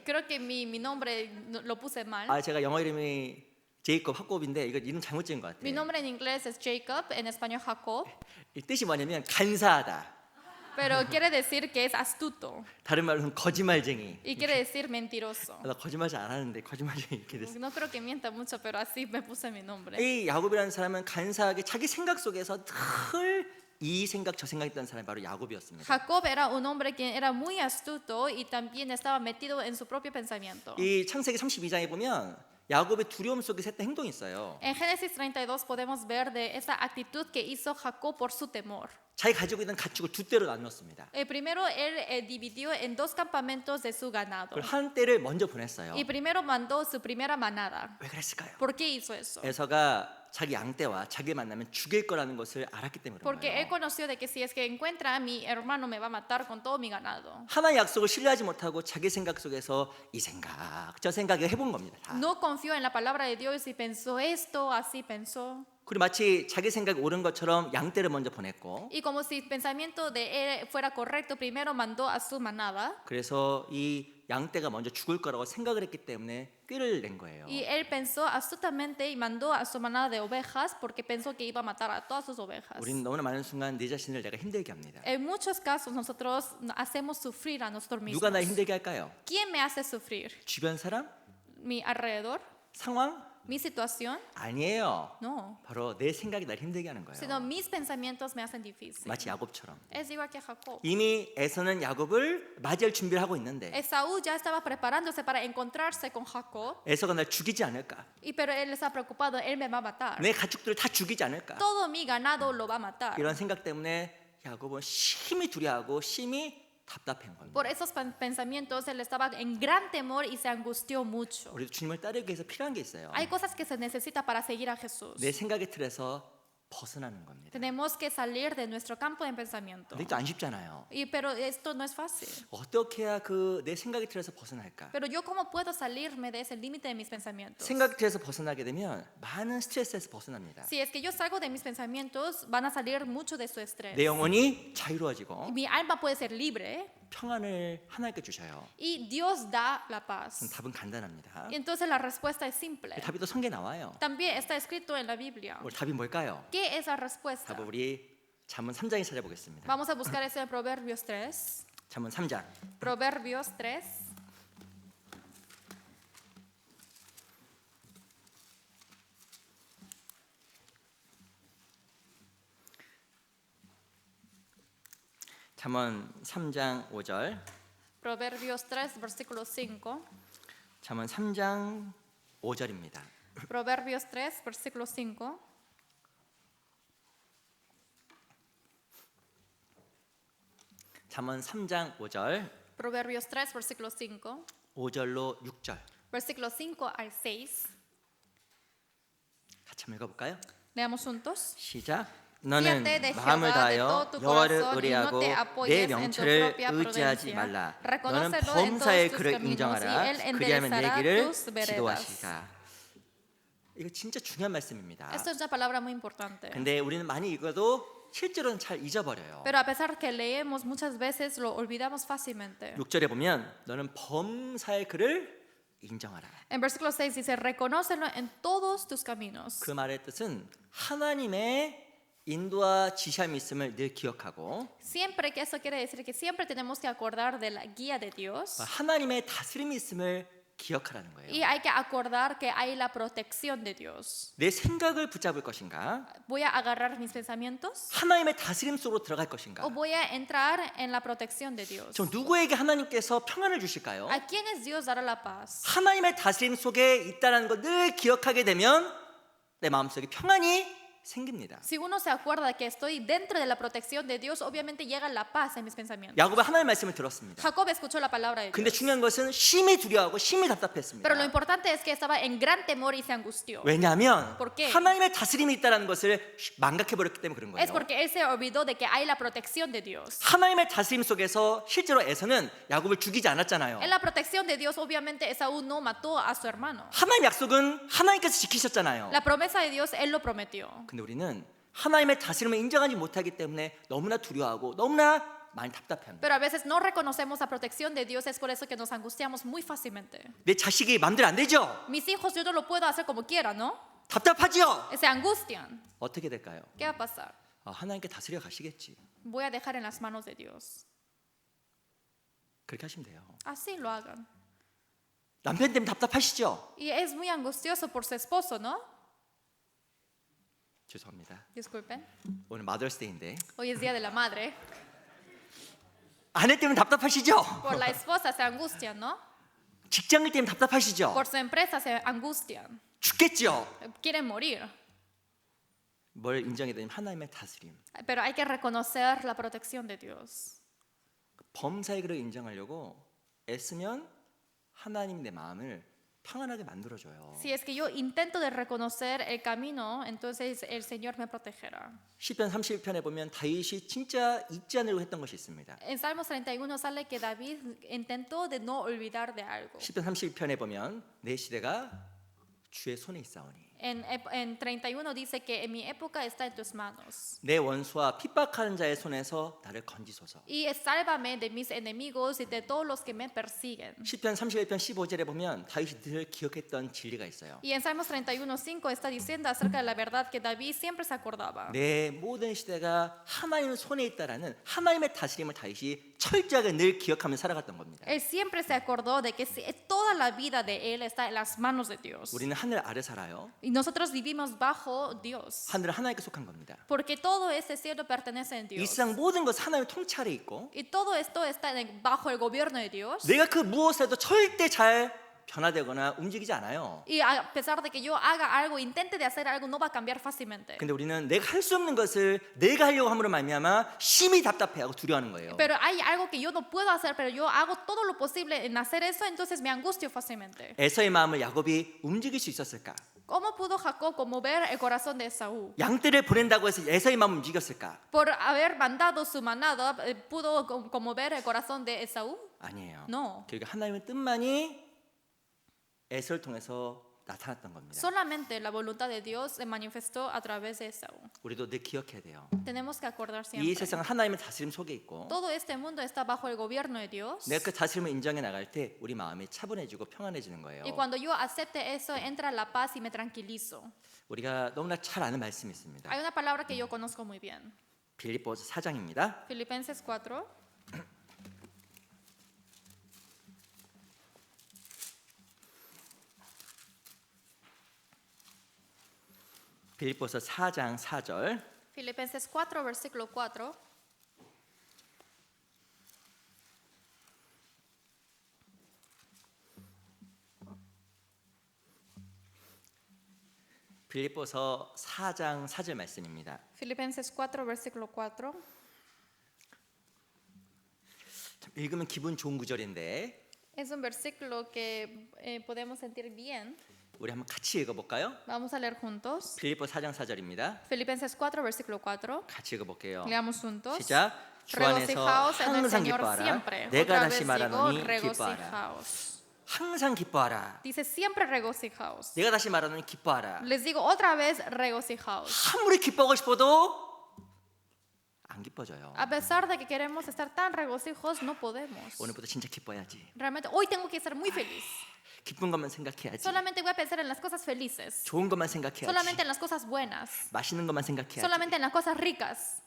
Creo que mi nombre lo puse mal. 아 제가 영어 이름이 제이콥 학곱인데 이거 이름 잘못 지은 것 Mi 같아요. nombre en inglés es Jacob, en español Jacob, 이 뜻이 뭐냐면 간사하다. pero quiere decir que es astuto 다른 말로는 거짓말쟁이. y quiere decir mentiroso. 나 거짓말 잘 안 하는데 거짓말쟁이 이렇게 됐어. No creo que mienta mucho, pero así me puse mi nombre. 이 야곱이라는 사람은 간사하게 자기 생각 속에서 늘 이 생각 저 생각했던 사람이 바로 야곱이었습니다. Jacob era un hombre que era muy astuto y también estaba metido en su propio pensamiento. 이 창세기 32장에 보면 야곱의 두려움 속에서 했던 행동이 있어요. En Génesis 32 podemos ver de esa actitud que hizo Jacob por su temor. 자기 가지고 있는 가축을 두 떼로 나눴습니다. Primero él dividió en dos campamentos de su ganado. 그걸 한 떼를 먼저 보냈어요. Y primero mandó su primera manada. 왜 그랬을까요? ¿Por qué hizo eso? 에서가 자기 양떼와 자기를 만나면 죽일 거라는 것을 알았기 때문에 그런 Porque él 거예요. conoció de que si es que encuentra a mi hermano me va a matar con todo mi ganado. 하나의 약속을 신뢰하지 못하고 자기 생각 속에서 이 생각 저 생각을 해본 겁니다. 다. No confió en la palabra de Dios y pensó esto, así pensó. 그리고 마치 자기 생각이 옳은 것처럼 양떼를 먼저 보냈고 Y como si el pensamiento de él fuera correcto, primero mandó a su manada. 그래서 이 양떼가 먼저 죽을 거라고 생각을 했기 때문에 꾀를 낸 거예요. Y él pensó astutamente y mandó a su manada de ovejas porque pensó que iba a matar a todas sus ovejas. 우리는 너무나 많은 순간 내 자신을 내가 힘들게 합니다. En muchos casos nosotros hacemos sufrir a nosotros mismos. 누가 날 힘들게 할까요? ¿Quién me hace sufrir? 주변 사람? ¿Mi alrededor? 상황? ¿Mi situación? 아니에요. No. 바로 내 생각이 날 힘들게 하는 Sino 거예요. mis pensamientos me hacen difícil. 마치 야곱처럼. Es igual que Jacob. 이미 에서는 야곱을 맞이할 준비를 하고 있는데 Esaú ya estaba preparándose para encontrarse con Jacob, 에서가 날 죽이지 않을까? pero él está preocupado, él me va a matar. 내 가축들을 다 죽이지 않을까? Todo mi ganado lo va a matar. 이런 생각 때문에 야곱은 심히 두려워하고 심히 답답한 겁니다. Por esos pensamientos él estaba en gran temor y se angustió mucho. 우리도 주님을 따르기 위해서 필요한 게 있어요. Hay cosas que se necesita para seguir a Jesús. 내 생각의 틀에서 벗어나는 겁니다. Tenemos que salir de nuestro campo de pensamiento. 근데 또 안 쉽잖아요. Pero esto no es fácil. 어떻게 해야 그 내 생각의 틀에서 벗어날까? Pero yo cómo puedo salirme de ese límite de mis pensamientos. 생각 틀에서 벗어나게 되면 많은 스트레스에서 벗어납니다. Si es que yo salgo de mis pensamientos, van a salir mucho de su estrés. 내 영혼이 자유로워지고 Mi alma puede ser libre 평안을 하나님께 주셔요. y Dios da la paz. 답은 간단합니다. Y entonces la respuesta es simple. 답이 또 성경에 나와요. También está escrito en la Biblia. 오늘 답이 뭘까요? ¿Qué es la respuesta? 답은 우리 잠언 3장에 찾아보겠습니다. Vamos a buscar eso en Proverbios 3. 잠언 3장. Proverbios 3. 잠언 3장 5절. Proverbios 3, versículo 5. 잠언 3장 5절입니다. Proverbios 3, versículo 5. 잠언 3장 5절. Proverbios 3, versículo 5. 5절로 6절. Versículo 5 al 6. 같이 한번 읽어볼까요? Leamos juntos. 시작. 너는 Fíate de 마음을 Jehová de 다하여 todo tu 여호와를 corazón y no 의뢰하고 te 내 apoyes en tu 명철을 propia 의지하지 prudencia. 말라. 너는 Reconócelo en 범사의 todos tus 그를 caminos 인정하라. y él 그리하면 내 enderezará 길을 tus veredas. 지도하시리라. 이거 진짜 중요한 말씀입니다. Esto es una palabra muy importante. 근데 우리는 많이 읽어도 실제로는 잘 잊어버려요. Pero a pesar que leemos muchas veces lo olvidamos fácilmente. 6절에 보면 너는 범사의 그를 인정하라. En versículo 6 dice, reconócelo en todos tus caminos. 그 말의 뜻은 하나님의 인도와 지시함이 있음을 늘 기억하고 Siempre que eso quiere decir que siempre tenemos que acordar de la guía de Dios 하나님의 다스림이 있음을 기억하라는 거예요. y hay que acordar que hay la protección de Dios. 내 생각을 붙잡을 것인가? ¿Voy a agarrar mis pensamientos 하나님의 다스림 속으로 들어갈 것인가? o voy a entrar en la protección de Dios? 저 누구에게 하나님께서 평안을 주실까요? ¿A quiénes Dios dará la paz? 하나님의 다스림 속에 있다는 걸 늘 기억하게 되면 내 마음속에 평안이 생깁니다. Si uno se acuerda que estoy dentro de la protección de Dios, obviamente llega la paz en mis pensamientos. 야곱은 하나님의 말씀을 들었습니다. Jacob escuchó la palabra de 근데 Dios. 중요한 것은 심히 두려워하고 심히 답답했습니다. Pero lo importante es que estaba en gran temor y se angustió. 왜냐하면 ¿Por qué? 하나님의 다스림이 있다는 것을 망각해 버렸기 때문에 그런 Es 거예요. porque él se olvidó de que hay la protección de Dios. 하나님의 다스림 속에서 실제로 에서는 야곱을 죽이지 않았잖아요. En la protección de Dios, obviamente Esaú no mató a su hermano. 하나님 약속은 하나님께서 지키셨잖아요. La promesa de Dios, él lo prometió. 근데 우리는 하나님의 다스림을 인정하지 못하기 때문에 너무나 두려워하고 너무나 많이 답답합니다. Pero a veces no reconocemos la protección de Dios, es por eso que nos angustiamos muy fácilmente. 내 자식이 마음대로 안 되죠? Mis hijos, yo no lo puedo hacer como quiera, ¿no? 답답하죠? Se angustian. 어떻게 될까요? ¿Qué va a pasar? 하나님께 다스려 가시겠지. Voy a dejar en las manos de Dios. 그렇게 하시면 돼요. Así lo hagan. 남편 때문에 답답하시죠? Y es muy angustioso por su esposo, ¿no? 죄송합니다. Disculpen. 오늘 마더스데이인데 Hoy es Día de la Madre. 아내 때문에 답답하시죠? Por la esposa se angustian, ¿no? 직장일 때문에 답답하시죠? Por su empresa se angustian. 죽겠죠? Quieren morir. 뭘 인정해야 되냐면 하나님의 다스림. Pero hay que reconocer la protección de Dios. 범사의 그를 인정하려고 애쓰면 하나님 내 마음을 평안하게 만들어줘요. Si es que yo intento de reconocer el camino, entonces el Señor me protegerá. 시편 31편에 보면 다윗이 진짜 잊지 않으려고 했던 것이 있습니다. En Salmos 31 sale que David intentó de no olvidar de algo. 시편 31편에 보면 내 시대가 주의 손에 있사오니 En 31 dice que en mi época está en tus manos. 내 원수와 핍박하는 자의 손에서 나를 건지소서. Y sálvame de mis enemigos y de todos los que me persiguen. 시편 31편 15절에 보면 다윗이 늘 기억했던 진리가 있어요. Y en Salmos 31:5 está diciendo acerca de la verdad que David siempre se acordaba. 내 모든 시대가 하나님 손에 있다라는 하나님의 다스림을 다윗이 철저하게 늘 기억하며 살아갔던 겁니다. Él siempre se acordó de que toda la vida de él está en las manos de Dios. 우리는 하늘 아래 살아요. Y nosotros vivimos bajo Dios. 하늘은 하나님께 속한 겁니다. Porque todo este cielo pertenece a 이 Dios. 세상 모든 것은 하나님의 통찰에 있고 Y todo esto está bajo el gobierno de Dios. 내가 그 무엇에도 절대 잘 변화되거나 움직이지 않아요. Y a pesar de que yo haga algo, intente de hacer algo, no va a cambiar fácilmente. 근데 우리는 내가 할 수 없는 것을 내가 하려고 함으로 말미암아 심히 답답해하고 두려워하는 거예요. Pero hay algo que yo no puedo hacer, pero yo hago todo lo posible en hacer eso, entonces me angustio fácilmente. 에서의 마음을 야곱이 움직일 수 있었을까? ¿Cómo pudo Jacob conmover el corazón de Esaú? 양떼를 보낸다고 해서 에서의 마음을 움직였을까? Por haber mandado su manada, ¿pudo conmover el corazón de Esaú? 아니에요. No. 그러니까 하나님의 뜻만이 에서를 통해서 나타났던 겁니다. Solamente la voluntad de Dios se manifestó a través de Esaú. 우리도 늘 기억해야 돼요. Tenemos que acordar 이 siempre. 세상은 하나님의 다스림 속에 있고 Todo este mundo está bajo el gobierno de Dios. 내가 그 다스림을 인정해 나갈 때 우리 마음이 차분해지고 평안해지는 거예요. Y cuando yo acepte eso, entra la paz y me tranquilizo. 우리가 너무나 잘 아는 말씀이 있습니다. Hay una palabra que yo conozco muy bien. 빌립보서 4장입니다. Filipenses 4. 빌립보서 4장 4절. Filipenses 4, versículo 4. 빌립보서 4장 4절 말씀입니다. Filipenses 4, versículo 4. 참 읽으면 기분 좋은 구절인데 Es un versículo que podemos sentir bien. 우리 한번 같이 읽어볼까요? Vamos a leer juntos. 빌립보 4장 4절입니다. Filipenses 4, versículo 4. 같이 읽어볼게요. Leamos juntos. 시작. 주 안에서 Regocijaos en el 항상 Señor 기뻐하라. siempre. 내가 Otra 다시 vez digo, 말하노니 기뻐하라. regocijaos. 항상 기뻐하라. Dice siempre regocijaos. 내가 다시 말하노니 기뻐하라. Les digo otra vez regocijaos. 아무리 기뻐하고 싶어도 안 기뻐져요. A pesar de que queremos estar tan regocijos, no podemos. 오늘부터 진짜 기뻐해야지. Realmente hoy tengo que estar muy feliz. 기쁜 것만 생각해야지. Solamente voy a pensar en las cosas felices. 좋은 것만 생각해야지. Solamente en las cosas buenas. 맛있는 것만 생각해야지. Solamente en las cosas ricas.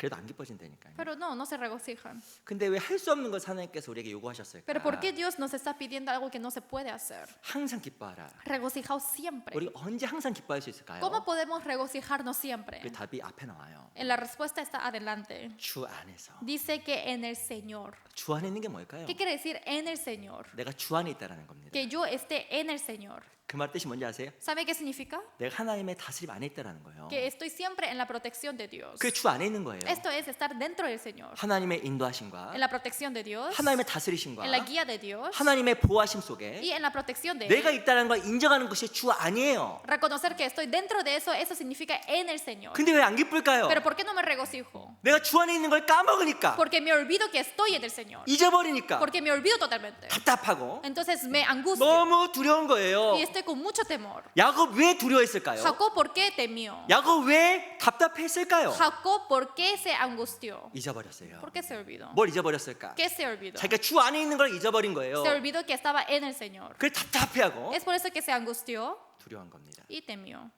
그래도 안 기뻐진다니까요. Pero no se regocijan. 근데 왜 할 수 없는 걸 하나님께서 우리에게 요구하셨을까? Pero ¿por qué Dios nos está pidiendo algo que no se puede hacer? 항상 기뻐하라. Regocijaos siempre. 우리가 언제 항상 기뻐할 수 있을까요? ¿Cómo podemos regocijarnos siempre? 그 답이 앞에 나와요. La respuesta está adelante. 주 안에서. Dice que en el Señor. 주 안에 있는 게 뭘까요? ¿Qué quiere decir en el Señor? 내가 주 안에 있다라는 겁니다. Que yo esté en el Señor. 그 말 뜻이 뭔지 아세요? ¿Sabe qué significa? 내가 하나님의 다스림 안에 있다라는 거예요. Que estoy siempre en la protección de Dios. 그게 주 안에 있는 거예요. Esto es estar dentro del Señor. 하나님의 인도하심과 En la protección de Dios. 하나님의 다스리심과 En la guía de Dios. 하나님의 보호하심 속에 Y en la protección de 내가 Él. 있다는 걸 인정하는 것이 주 안이에요. Reconocer que estoy dentro de eso, eso significa en el Señor. 근데 왜 안 기쁠까요? Pero ¿por qué no me regocijo? 내가 주 안에 있는 걸 까먹으니까, Porque me olvido que estoy en el Señor. 잊어버리니까 Porque me olvido totalmente. 답답하고 Entonces me angustio 너무 두려운 거예요. y estoy con mucho temor. 야곱 왜 두려워했을까요? Jacob, ¿por qué temió? 야곱 왜 답답했을까요? Jacob, ¿por qué se angustió? 잊어버렸어요. ¿Por qué se olvidó? 뭘 잊어버렸을까? ¿Qué se olvidó? 자기가 주 안에 있는 걸 잊어버린 거예요. Se olvidó que estaba en el Señor. 그래 답답해하고 Es por eso que se angustió 두려운 겁니다. y temió.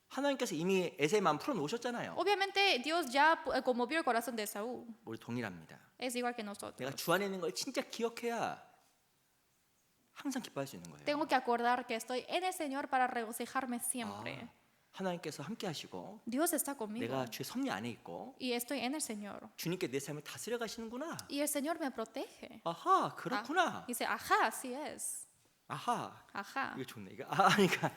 하나님께서 이미 에세의 마음 풀어놓으셨잖아요. Obviamente Dios ya conmovió el corazón de Saúl. 우리 동일합니다. Es igual que nosotros. 내가 주 안에 있는 걸 진짜 기억해야 항상 기뻐할 수 있는 거예요. Tengo que acordar que estoy en el Señor para regocijarme siempre. 하나님께서 함께 하시고 Dios está conmigo 내가 주의 섭리 안에 있고 y estoy en el Señor. 주님께 내 삶을 다스려 가시는구나. Y el Señor me protege. 아하, 그렇구나. Dice, ajá, así es. 아하, Ajá. 이거 좋네. 이거 그러니까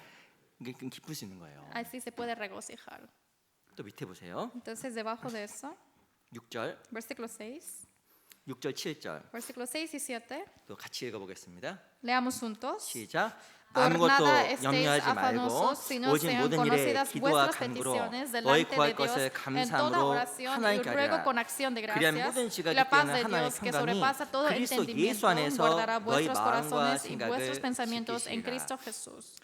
이게 기쁠 수 있는 거예요. Así se puede regocijar. 또 밑에 보세요. Entonces, debajo de eso, 6절, versículo 6, 6절, 7절 versículo 6 y 7, 또 같이 읽어보겠습니다. leamos juntos. 시작. Por 아무것도 nada estéis 염려하지 말고 afanosos, sino 오직 sean 모든 일에 conocidas 기도와 vuestras 간구로 peticiones 너희 delante 구할 de Dios 것을 en toda 감사함으로 oración y 하나님께 ruego 하리라. con acción de 그리하면 gracias. 모든 지각이 La paz 뛰어난 de 하나님의 Dios que 평강이 sobrepasa todo 그리스도 entendimiento 예수 안에서 guardará 너희 vuestros 마음과 corazones y vuestros 생각을 pensamientos en 지키시리라. Cristo Jesús.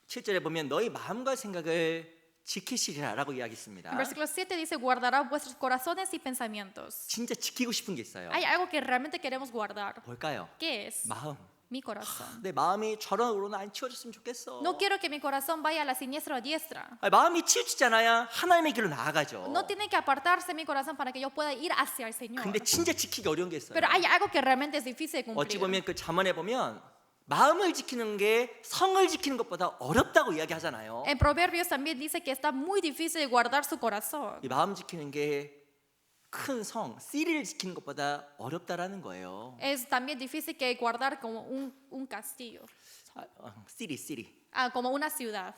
7절에 보면 너희 마음과 생각을 지키시리라라고 이야기했습니다. En versículo 7 dice, guardará vuestros corazones y pensamientos. 진짜 지키고 싶은 게 있어요. Hay algo que realmente queremos guardar. 뭘까요? ¿Qué es? 마음. Mi corazón. 내 마음이 저런으로는 안 치워졌으면 좋겠어. No quiero que mi corazón vaya a la siniestra o diestra. 아니, 마음이 치우치잖아요. 하나님의 길로 나아가죠. No tiene que apartarse mi corazón para que yo pueda ir hacia el Señor. 근데 진짜 지키기 어려운 게 있어요. Pero hay algo que realmente es difícil de 어찌 cumplir. 보면 그 잠언에 보면 마음을 지키는 게 성을 지키는 것보다 어렵다고 이야기하잖아요. En Proverbios también dice que está muy difícil de guardar su corazón. 이 마음 지키는 게 큰 성, 시리를 지키는 것보다 어렵다라는 거예요. Es también difícil que guardar como un castillo, 시리. como una ciudad.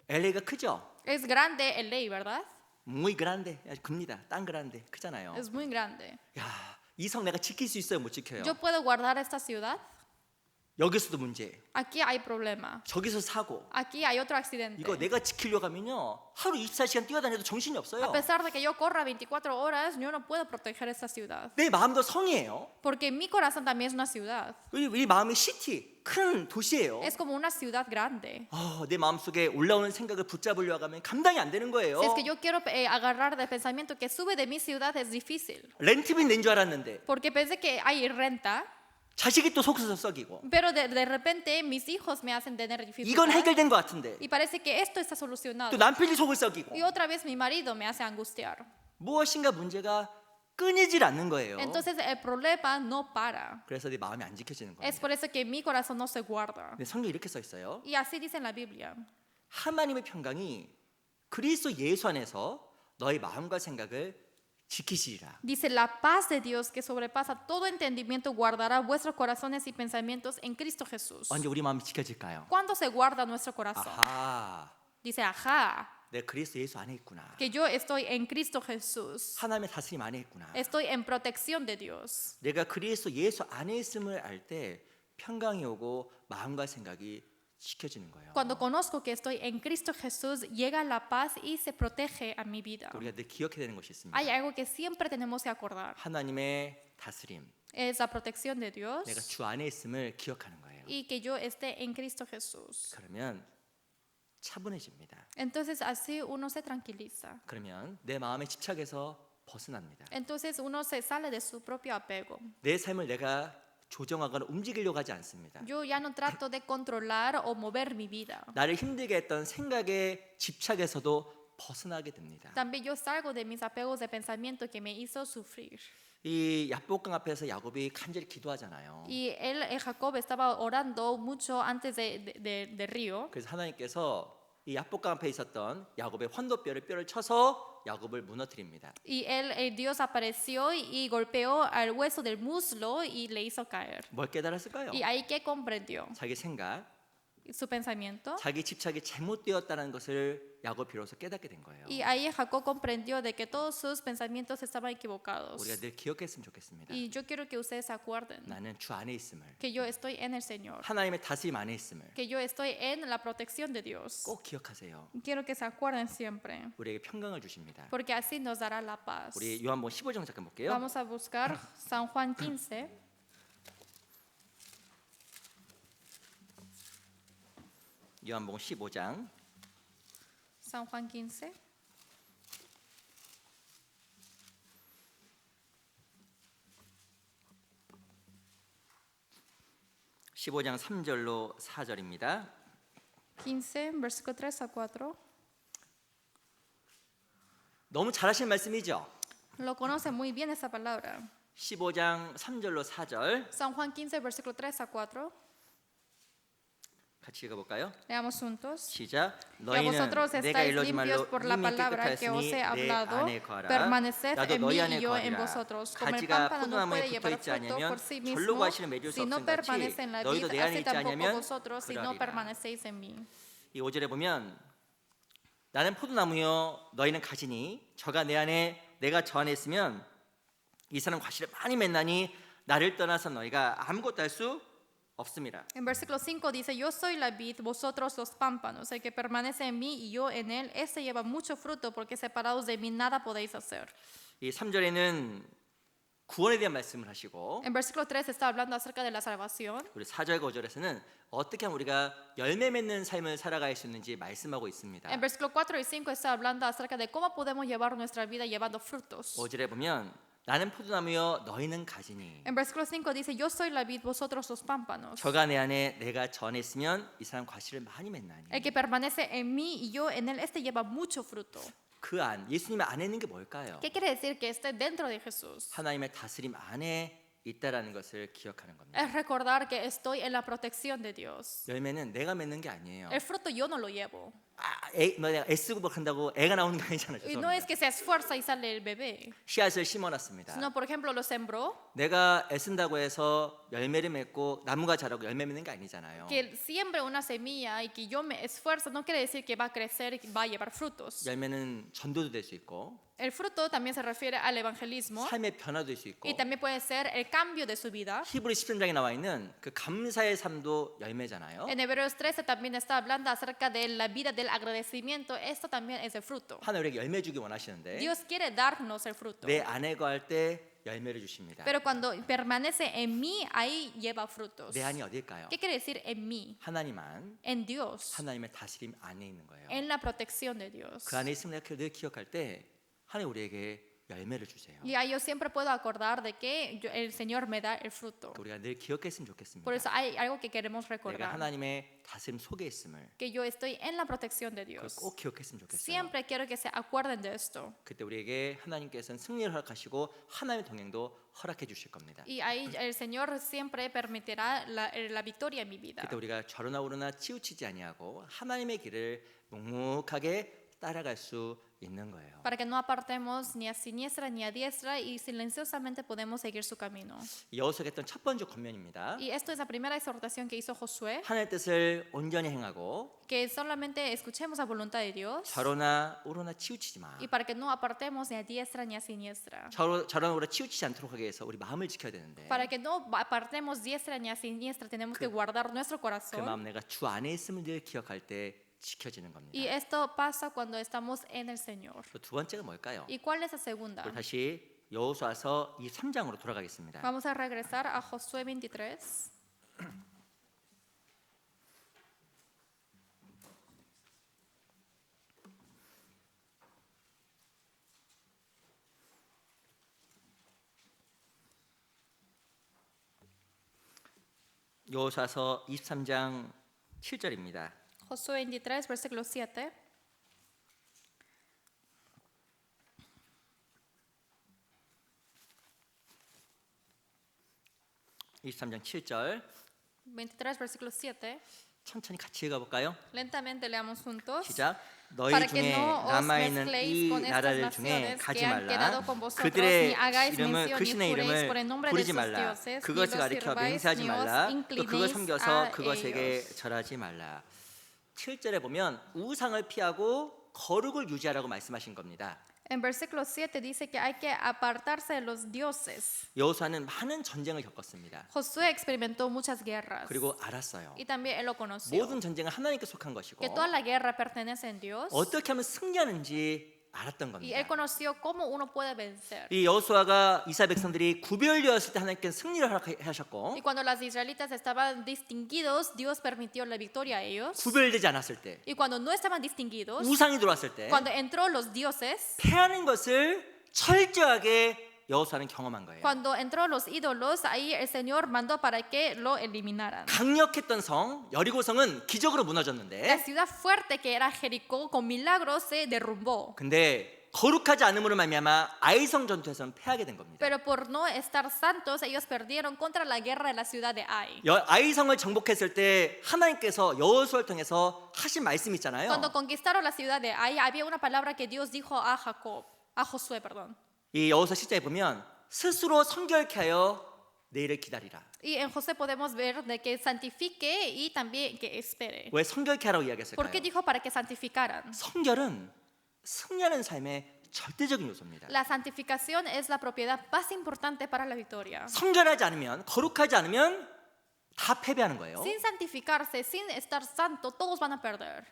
LA가 크죠? Es grande el ley, ¿verdad? muy grande, 아주 큽니다. 땅 grande, 크잖아요. Es muy grande. 야, 이 성 내가 지킬 수 있어요, 못 지켜요? ¿Yo puedo guardar esta ciudad? 여기서도 문제, Aquí hay problema. 저기서 사고. Aquí hay otro accidente. 이거 내가 지키려고 하면요, 하루 24시간 뛰어다녀도 정신이 없어요. A pesar de que yo corra 24 horas, yo no puedo proteger esta ciudad. 내 마음도 성이에요. Porque mi corazón también es una ciudad. 우리 마음이 시티, 큰 도시예요. Es como una ciudad grande. 내 마음속에 올라오는 생각을 붙잡으려고 하면 감당이 안 되는 거예요. Si es que yo quiero agarrar del pensamiento que sube de mi ciudad, es difícil. 렌트비 낸 줄 알았는데 Porque pensé que hay renta, 자식이 또 속에서 썩이고 pero de repente mis hijos me hacen tener 이건 dificultad. 해결된 것 같은데 Y parece que esto está solucionado. 또 남편이 속을 썩이고 Y otra vez mi marido me hace angustiar. 무엇인가 문제가 끊이질 않는 거예요. Entonces el problema no para. 그래서 내 마음이 안 지켜지는 Es 거예요. por eso que mi corazón no se guarda. 근데 성경에 이렇게 써 있어요. Y así dice en la Biblia. 하나님의 평강이 그리스도 예수 안에서 너의 마음과 생각을 지키시리라. Dice, la paz de Dios que sobrepasa todo entendimiento guardará vuestros corazones y pensamientos en Cristo Jesús. 언제 우리 마음이 지켜질까요? ¿Cuándo se guarda nuestro corazón? 아하, Dice, ajá, 내가 그리스도 예수 안에 있구나. que yo estoy en Cristo Jesús. 하나님의 다스림 안에 있구나. Estoy en protección de Dios. 내가 그리스도 예수 안에 있음을 알 때 평강이 오고 마음과 생각이 지켜지는 거예요. Cuando conozco que estoy en Cristo Jesús, llega la paz y se protege a mi vida. 우리가 늘 기억해야 되는 것이 있습니다. Hay algo que siempre tenemos que acordar. 하나님의 다스림, Es la protección de Dios 내가 주 안에 있음을 기억하는 거예요. y que yo esté en Cristo Jesús. 그러면 차분해집니다. Entonces así uno se tranquiliza. 그러면 내 마음의 집착에서 벗어납니다. Entonces uno se sale de su propio apego. 내 삶을 내가 조정하거나 움직이려고 하지 않습니다. Yo ya no trato de controlar o mover mi vida. 나를 힘들게 했던 생각의 집착에서도 벗어나게 됩니다. También yo salgo de mis apegos de pensamiento que me hizo sufrir. 이 야복강 앞에서 야곱이 간절히 기도하잖아요. Y Jacob estaba orando mucho antes del río. 그래서 하나님께서 이 야복강 앞에 있었던 야곱의 환도뼈를 쳐서 야곱을 무너뜨립니다. Y Dios apareció y golpeó al hueso del muslo y le hizo caer. 뭘 깨달았을까요? Y ahí que comprendió 자기 생각, su pensamiento. 자기 집착이 잘못되었다는 것을 야곱 비로소 깨닫게 된 거예요. Y ahí Jacob comprendió de que todos sus pensamientos estaban equivocados. 우리가 늘 기억했으면 좋겠습니다. Y yo quiero que ustedes se acuerden 나는 주 안에 있음을, que yo estoy en el Señor, 하나님의 다스림 안에 있음을 que yo estoy en la protección de Dios. 꼭 기억하세요. Quiero que se acuerden siempre, 우리에게 평강을 주십니다. porque así nos dará la paz. 우리 요한복음 15장 잠깐 볼게요. Vamos a buscar San Juan 15. 요한복음 15장 San Juan 15. 15장 3절로 4절입니다. 15, versículo 3 a 4. 너무 잘하신 말씀이죠. Lo conoce muy bien esa palabra. 15장 3절로 4절 San Juan 15, versículo 3 a 4. 같이 읽어볼까요? Leamos juntos. 시작. Que 너희는 vosotros 내가 estáis 일러준 limpios 말로 por la 이미 palabra que os 깨끗하였으니 he 내 hablado, 안에 거하라. permaneced 나도 en 너희 mí 안에 y yo en 거하리라. vosotros. Como el 가지가 pámpano no 포도나무에 puede llevar 붙어있지 fruto 않으면 por sí 절로 mismo, 과실을 맺을 수 si no 없음 같이 permanece en la vid, 너희도 내 안에 así 있지 tampoco 않으면 vosotros si no 그러리라. permanecéis en mí. 이 5절에 보면 나는 포도나무요 너희는 가지니 저가 내 안에 내가 저 안에 있으면 이 사람 과실을 많이 맺나니 나를 떠나서 너희가 아무것도 할 수 없습니다. En versículo 5 dice, yo soy la vid, vosotros los pámpanos. El que permanece en mí y yo en él, ese lleva mucho fruto, porque separados de mí nada podéis hacer. 이 3절에는 구원에 대한 말씀을 하시고 En versículo 3 está hablando acerca de la salvación. 우리 4절과 5절에서는 어떻게 하면 우리가 열매 맺는 삶을 살아갈 수 있는지 말씀하고 있습니다. En versículo 4 y 5 está hablando acerca de cómo podemos llevar nuestra vida llevando frutos. 5절에 보면 나는 포도나무요 너희는 가지니 En versículo 5 dice, yo soy la vid, vosotros los pámpanos. 저가 내 안에 내가 전에 있으면 이 사람 과실을 많이 맺나니 El que permanece en mí y yo en él, este lleva mucho fruto. 그 안, 예수님 안에 있는 게 뭘까요? ¿Qué quiere decir? Que esté dentro de Jesús. 하나님의 다스림 안에 있다라는 것을 기억하는 겁니다. Es recordar que estoy en la protección de Dios. 열매는 내가 맺는 게 아니에요. El fruto yo no lo llevo. 내가 애쓰고 막 한다고 애가 나오는 게 아니잖아요. Y no es que se esfuerza y sale el bebé, 씨앗을 심어놨습니다. sino por ejemplo lo sembró, 내가 애쓴다고 해서 열매를 맺고 나무가 자라고 열매 맺는 게 아니잖아요. que siembre una semilla y que yo me esfuerzo, no quiere decir que va a crecer y que va a llevar frutos. 열매는 전도도 될 수 있고 El fruto también se refiere al evangelismo 삶의 변화도 될 수 있고 y también puede ser el cambio de su vida. 히브리 13장에 나와 있는 그 감사의 삶도 열매잖아요. En Hebreos 13 también está hablando acerca de la vida del agradecimiento. Esto también es el fruto. 하나님에게 열매 주기 원하시는데 Dios quiere darnos el fruto. 내 안에 거할 때 열매를 주십니다. Pero cuando permanece en mí, ahí lleva frutos. 내 안이 어딜까요? ¿Qué quiere decir en mí? 하나님 안, En Dios. 하나님의 다스림 안에 있는 거예요. En la protección de Dios. 그 안에 있으면 내가 늘 기억할 때 하나님 우리에게 열매를 주세요. Y ahí yo siempre puedo acordar de que el Señor me da el fruto. 우리가 늘 기억했으면 좋겠습니다. Por eso hay algo que queremos 내가 recordar. 하나님의 다스림 속에 있음을 Que yo estoy en la protección de 그걸 Dios. 꼭 기억했으면 좋겠어요. Siempre quiero que se acuerden de esto. 그때 우리에게 하나님께서는 승리를 허락하시고 하나님의 동행도 허락해 주실 겁니다. Y ahí el Señor siempre permitirá la victoria en mi vida. 그때 우리가 좌로나 우로나 치우치지 아니하고 하나님의 길을 묵묵하게 따라갈 수 있는 거예요. Para que no apartemos ni a siniestra ni a diestra y silenciosamente podemos seguir su camino. 여호수아가 했던 첫 번째 권면입니다. Y esto es la primera exhortación que hizo Josué, 하나님의 뜻을 온전히 행하고 que solamente escuchemos la voluntad de Dios 좌로나 우로나 치우치지 마. y para que no apartemos ni a diestra ni a siniestra. 좌로나 우로나 치우치지 않도록 하기 위해서 우리 마음을 지켜야 되는데 Para que no apartemos diestra ni a siniestra, tenemos que guardar nuestro 그 corazón. 마음 내가 주 안에 있음을 늘 기억할 때 지켜지는 겁니다. Y esto pasa cuando estamos en el Señor. 또 두 번째가 뭘까요? ¿Y cuál es la segunda? 우리 다시 여호수아서 23장으로 돌아가겠습니다. Vamos a regresar a Josué 23. 여호수아서 23장 7절입니다. Josué 23, versículo 7. 23장 7절 23, versículo 7. 천천히 같이 읽어볼까요? Lentamente leamos juntos. 시작. 너희 Para que 중에 no os 남아있는 mezcléis 이 con estas 나라들 중에 naciones 가지 que han 말라. quedado con vosotros, 그들의 ni hagáis 이름을 mención 그 ni 신의 juréis por el 이름을 nombre de 부르지 sus 말라. dioses, ni 그것을 los 가리켜 sirváis, 맹세하지 ni os 말라. 또 그걸 inclinéis 섬겨서 a 그것에게 ellos. 절하지 말라. 7절에 보면 우상을 피하고 거룩을 유지하라고 말씀하신 겁니다. En versículo 7 dice que hay que apartarse de los dioses. 여호수아는 많은 전쟁을 겪었습니다. Josué experimentó muchas guerras 그리고 알았어요. y también él lo conoció. 모든 전쟁은 하나님께 속한 것이고 Que toda la guerra pertenece a Dios 어떻게 하면 승리하는지 알았던 y 겁니다. él conoció cómo uno puede vencer. 이 여호수아가 이스라엘 백성들이 구별되었을 때 하나님께서 승리를 허락하셨고 Y cuando los israelitas estaban distinguidos, Dios permitió la victoria a ellos. 구별되지 않았을 때 Y cuando no estaban distinguidos, 우상이 들어왔을 때 cuando entró los dioses, 패하는 것을 철저하게 여호수아는 경험한 거예요. cuando entró los ídolos, ahí el Señor mandó para que lo eliminaran. 강력했던 성 여리고성은 기적으로 La 무너졌는데 ciudad fuerte que era Jericó con milagros se derrumbó. 근데 거룩하지 않음으로 말미암아 아이성 전투에서는 패하게 된 겁니다. Pero por no estar santos, ellos perdieron contra la guerra de la ciudad de Ai. 아이성을 정복했을 때 하나님께서 여호수아를 통해서 하신 말씀이 있잖아요. Cuando conquistaron la ciudad de Ai, había una palabra que Dios dijo a Josué, perdón. 이 여호수아 10장에 보면 스스로 성결케 하여 내일을 기다리라. Y en José podemos ver de que santifique y también que espere. 왜 성결케 하라고 ¿Por 이야기했을까요? qué dijo para que santificaran? 성결은 승리하는 삶의 절대적인 요소입니다. La santificación es la propiedad más importante para la victoria. 성결하지 않으면 거룩하지 않으면 다 패배하는 거예요. Sin santificarse, sin estar santo, todos van a perder.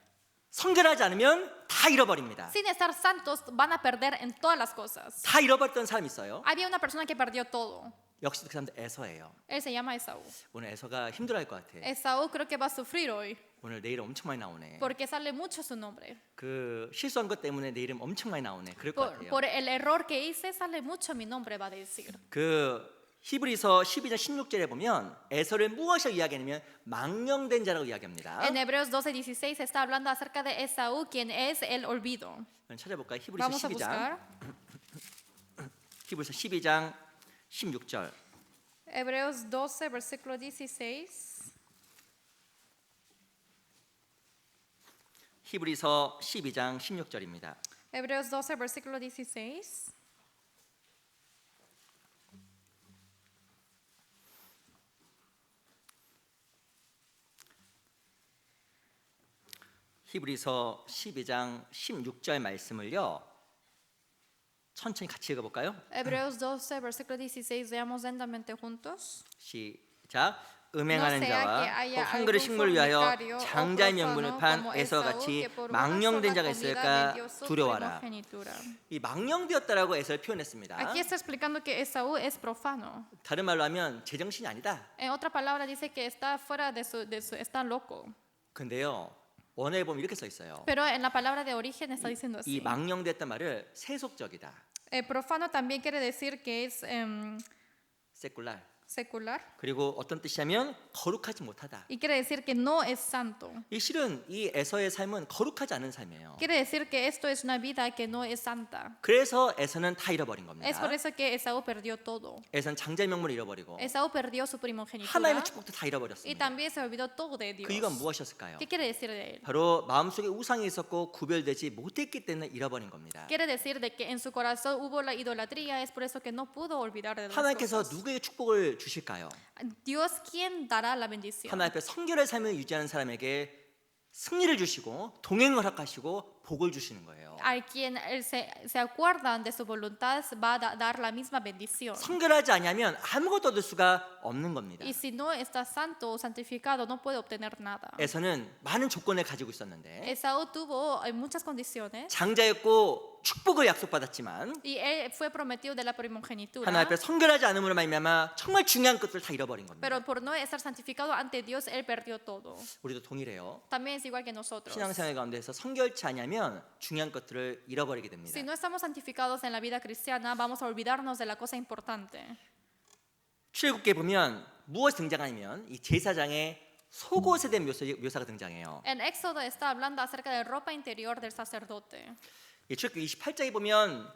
성결하지 않으면 다 잃어버립니다. Sin estar santos, van a perder en todas las cosas. 다 잃어버렸던 사람이 있어요. Había una persona que perdió todo. 역시 그 사람도 에서예요. Él se llama Esaú. 오늘 에서가 힘들어할 것 같아. Esaú creo que va a sufrir hoy 오늘 내 이름 엄청 많이 나오네. porque sale mucho su nombre. 그 실수한 것 때문에 내 이름 엄청 많이 나오네. 그럴 것 같아요. Por el error que hice, sale mucho mi nombre, va a decir. 그 히브리서 12장 16절에 보면 에서를 무엇이라고 이야기하냐면 망령된 자라고 이야기합니다. En Hebreos 12:16 está hablando acerca de Esaú, quien es el olvido. 찾아볼까요? 히브리서 Vamos a 12장. buscar. 히브리서 12장 16절. Hebreos 12, versículo 16. 히브리서 12장 16절입니다. Hebreos 12, versículo 16. 히브리서 12장 16절 말씀을요. 천천히 같이 읽어볼까요? Hebreos 12, versículo 16. Leamos lentamente juntos. 시작. 음행하는 No sea que 자와 haya 한 그릇 algún 식물을 위하여 fornicario o 장자의 profano 명분을 판 como 에서 Esaú, 같이 que por una 망령된 sola 자가 comida 있을까 vendió su 두려워하라. primogenitura. 이 망령되었다라고 에서를 표현했습니다. Aquí está explicando que Esaú es profano. 다른 말로 하면 제정신이 아니다. En otra palabra dice que está fuera está loco. 근데요. 원어에 보면 이렇게 써 있어요. Pero en la palabra de origen está diciendo 이 así. 망령되었단 말을 세속적이다. Profano también quiere decir que es 세쿨랄. secular 그리고 어떤 뜻이냐면 거룩하지 못하다. y quiere decir que no es santo. 이 실은 이 에서의 삶은 거룩하지 않은 삶이에요. Quiere decir que esto es una vida que no es santa. 그래서 에서는 다 잃어버린 겁니다. Es por eso que Esaú perdió todo. 에서는 장자의 명분을 잃어버리고 Esaú perdió su primogenitura 하나님의 축복도 다 y 잃어버렸습니다. también se olvidó todo de Dios. 그 이유가 무엇이었을까요? ¿Qué quiere decir de él? 바로 마음속에 우상이 있었고 구별되지 못했기 때문에 잃어버린 겁니다. Quiere decir de que en su corazón hubo la idolatría, es por eso que no pudo olvidar de las 하나님께서 cosas. 누구에게 축복을 주실까요? Dios, ¿quién dará la bendición? 하나님 앞에 성결의 삶을 유지하는 사람에게 승리를 주시고 동행을 허락하시고 복을 주시는 거예요. A quien él se acuerdan de su voluntad va a dar la misma bendición. 성결하지 않으면 아무것도 얻을 수가 없는 겁니다. Y si no está santo o santificado, no puede obtener nada. 에서는 많은 조건을 가지고 있었는데 Esaú tuvo muchas condiciones 장자였고 축복을 약속받았지만 y él fue prometido de la primogenitura. 하나님 앞에 성결하지 않음으로 말미암아 정말 중요한 것들 다 잃어버린 겁니다. Pero por no estar santificado ante Dios, él perdió todo. 우리도 동일해요. También es igual que nosotros. 신앙생활 가운데서 성결치 않으면 중요한 것들을 잃어버리게 됩니다. Si no estamos santificados en la vida cristiana, vamos a olvidarnos de la cosa importante. 출애굽기에 보면 무엇이 등장하냐면 이 제사장의 속옷에 대한 묘사가 등장해요. En Éxodo está hablando acerca de ropa interior del sacerdote. 이 출애굽기 28장에 보면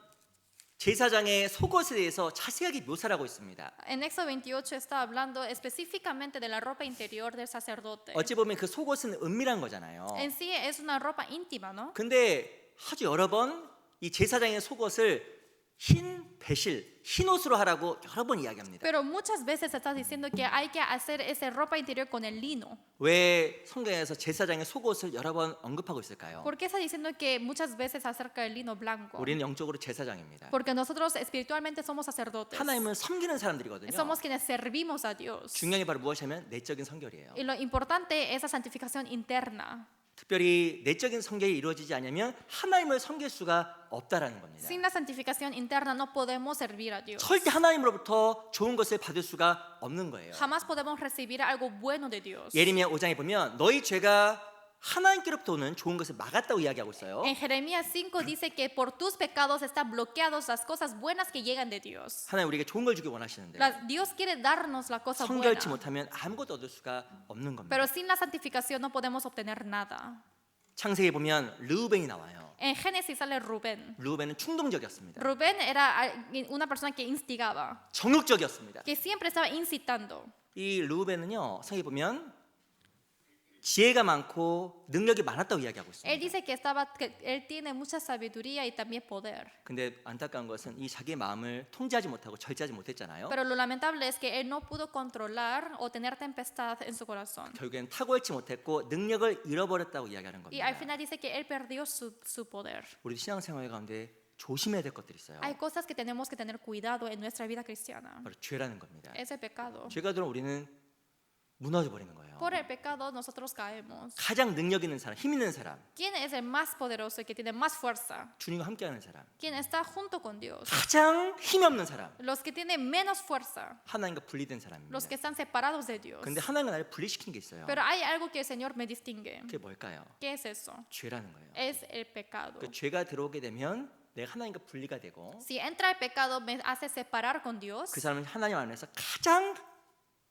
제사장의 속옷에 대해서 자세하게 묘사를 하고 있습니다. En Éxodo 28 está hablando específicamente de la ropa interior del sacerdote. 어찌 보면 그 속옷은 은밀한 거잖아요. En sí es una ropa íntima, ¿no? 근데 아주 여러 번 이 제사장의 속옷을 흰 배실, 흰 옷으로 하라고 여러 번 이야기합니다. Pero muchas veces está diciendo que hay que hacer esa ropa interior con el lino. 왜 성경에서 제사장의 속옷을 여러 번 언급하고 있을까요? ¿Por qué está diciendo que muchas veces acerca del lino blanco? 우리는 영적으로 제사장입니다. Porque nosotros espiritualmente somos sacerdotes. 하나님을 섬기는 사람들이거든요. Somos quienes servimos a Dios. 중요한 게 바로 무엇이냐면 내적인 성결이에요. Y lo importante es la santificación interna. 특별히 내적인 성결이 이루어지지 않으면 하나님을 섬길 수가 없다라는 겁니다. Sin la santificación interna no podemos servir a Dios. 절대 하나님으로부터 좋은 것을 받을 수가 없는 거예요. Jamás podemos recibir algo bueno de Dios. 예레미야 5장에 보면 너희 죄가 하나님께로부터 오는 좋은 것을 막았다고 이야기하고 있어요. En Jeremías 5 dice que por tus pecados están bloqueados las cosas buenas que llegan de Dios. 하나님 우리에게 좋은 걸 주기 원하시는데 Dios quiere darnos la cosa buena. 성결치 못하면 아무것도 얻을 수가 없는 겁니다. Pero sin la santificación no podemos obtener nada. 창세기에 보면 르우벤이 나와요. En Génesis sale Rubén. 르우벤은 충동적이었습니다. Rubén era una persona que instigaba, 정욕적이었습니다. que siempre estaba incitando. 이 르우벤은요, 성경에 보면 지혜가 많고 능력이 많았다고 이야기하고 Él 있습니다. dice que él tiene mucha sabiduría y también poder. 근데 안타까운 것은 이 자기의 마음을 통제하지 못하고 절제하지 못했잖아요. Pero lo lamentable es que él no pudo controlar o tener tempestad en su corazón. 결국엔 탁월치 못했고 능력을 잃어버렸다고 이야기하는 Y al 겁니다. final dice que él perdió su poder. 우리 신앙생활 가운데 조심해야 될 것들이 있어요. Hay cosas que tenemos que tener cuidado en nuestra vida cristiana. 바로 죄라는 겁니다. Es el pecado. 죄가 들어오면 우리는 무너져 버리는 거예요. Por el pecado nosotros caemos. 가장 능력 있는 사람, 힘 있는 사람, ¿Quién es el más poderoso y que tiene más fuerza? 주님과 함께하는 사람, ¿Quién está junto con Dios? 가장 힘이 없는 사람, Los que tienen menos fuerza. 하나님과 분리된 사람입니다. Los que están separados de Dios. 근데 하나님과 나를 분리시킨 게 있어요. Pero hay algo que el Señor me distingue. 그게 뭘까요? ¿Qué es eso? 죄라는 거예요. Es el pecado. 그 죄가 들어오게 되면 내가 하나님과 분리가 되고 Si entra el pecado, me hace separar con Dios. 그 사람은 하나님 안에서 가장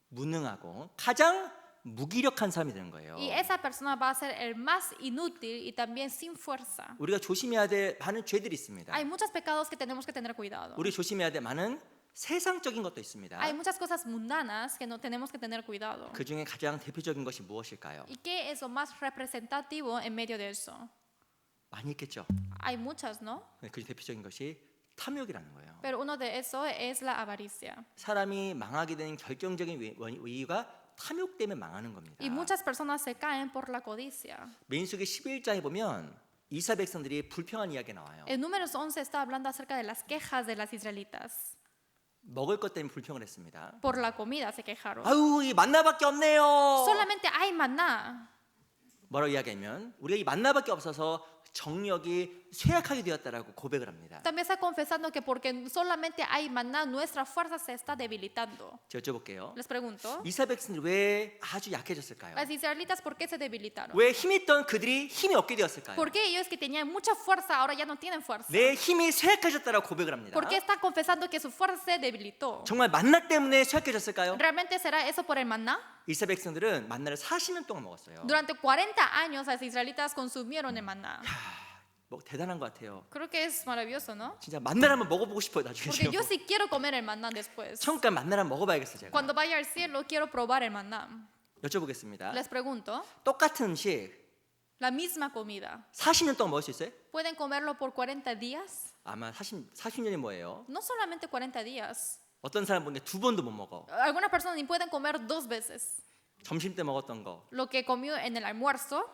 무능하고 가장 무기력한 사람이 되는 거예요. Y esa persona va a ser el más inútil y también sin fuerza. 우리가 조심해야 될 많은 죄들이 있습니다. Hay muchos pecados que tenemos que tener cuidado. 우리 조심해야 될 많은 세상적인 것도 있습니다. Hay muchas cosas mundanas que no tenemos que tener cuidado. 그 중에 가장 대표적인 것이 무엇일까요? ¿Y qué es lo más representativo en medio de eso? 많이 있겠죠. Hay muchas, ¿no? 그 대표적인 것이 탐욕이라는 거예요. Pero uno de eso es la avaricia. 사람이 망하게 되는 결정적인 이유가 탐욕 때문에 망하는 겁니다. Y muchas personas se caen por la codicia. 민수기 11장에 보면 이스라엘 백성들이 불평한 이야기가 나와요. En Números 11 está hablando acerca de las quejas de las israelitas. 먹을 것 때문에 불평을 했습니다. Por la comida se quejaron. 아유, 이 만나밖에 없네요. Solamente hay maná. 뭐라고 이야기하면 우리가 이 만나밖에 없어서 정력이 쇠약하게 되었다라고 고백을 합니다. También está confesando que porque solamente hay maná, nuestra fuerza se está debilitando. 제가 여쭤볼게요. Les pregunto, 이스라엘 백성들이 왜 아주 약해졌을까요? las israelitas, ¿por qué se debilitaron? 왜 힘있던 그들이 힘이 없게 되었을까요? ¿Por qué ellos que tenían mucha fuerza ahora ya no tienen fuerza? 내 힘이 쇠약해졌다라고 고백을 합니다. ¿Por qué están confesando que su fuerza se debilitó? 정말 만나 때문에 쇠약해졌을까요? ¿Realmente será eso por el maná? 이스라엘 백성들은 만나를 40년 동안 먹었어요. Durante 40 años las israelitas consumieron el maná. 뭐 대단한 것 같아요. Creo que es maravilloso, ¿no? 진짜 만나를 한번 먹어보고 싶어요. 나중에 Porque yo 제가. sí quiero comer el maná después. 천국간 만나를 한번 먹어봐야겠어요. 제가. Cuando vaya al cielo quiero probar el maná. 여쭤보겠습니다. Les pregunto, 똑같은 음식 la misma comida, 40년 동안 먹을 수 있어요? ¿pueden comerlo por 40 días? 아마 40년이 뭐예요? No solamente 40 días. 어떤 사람 보는데 두 번도 못 먹어. Algunas personas ni pueden comer 2 veces. 점심 때 먹었던 거 Lo que comió en el almuerzo,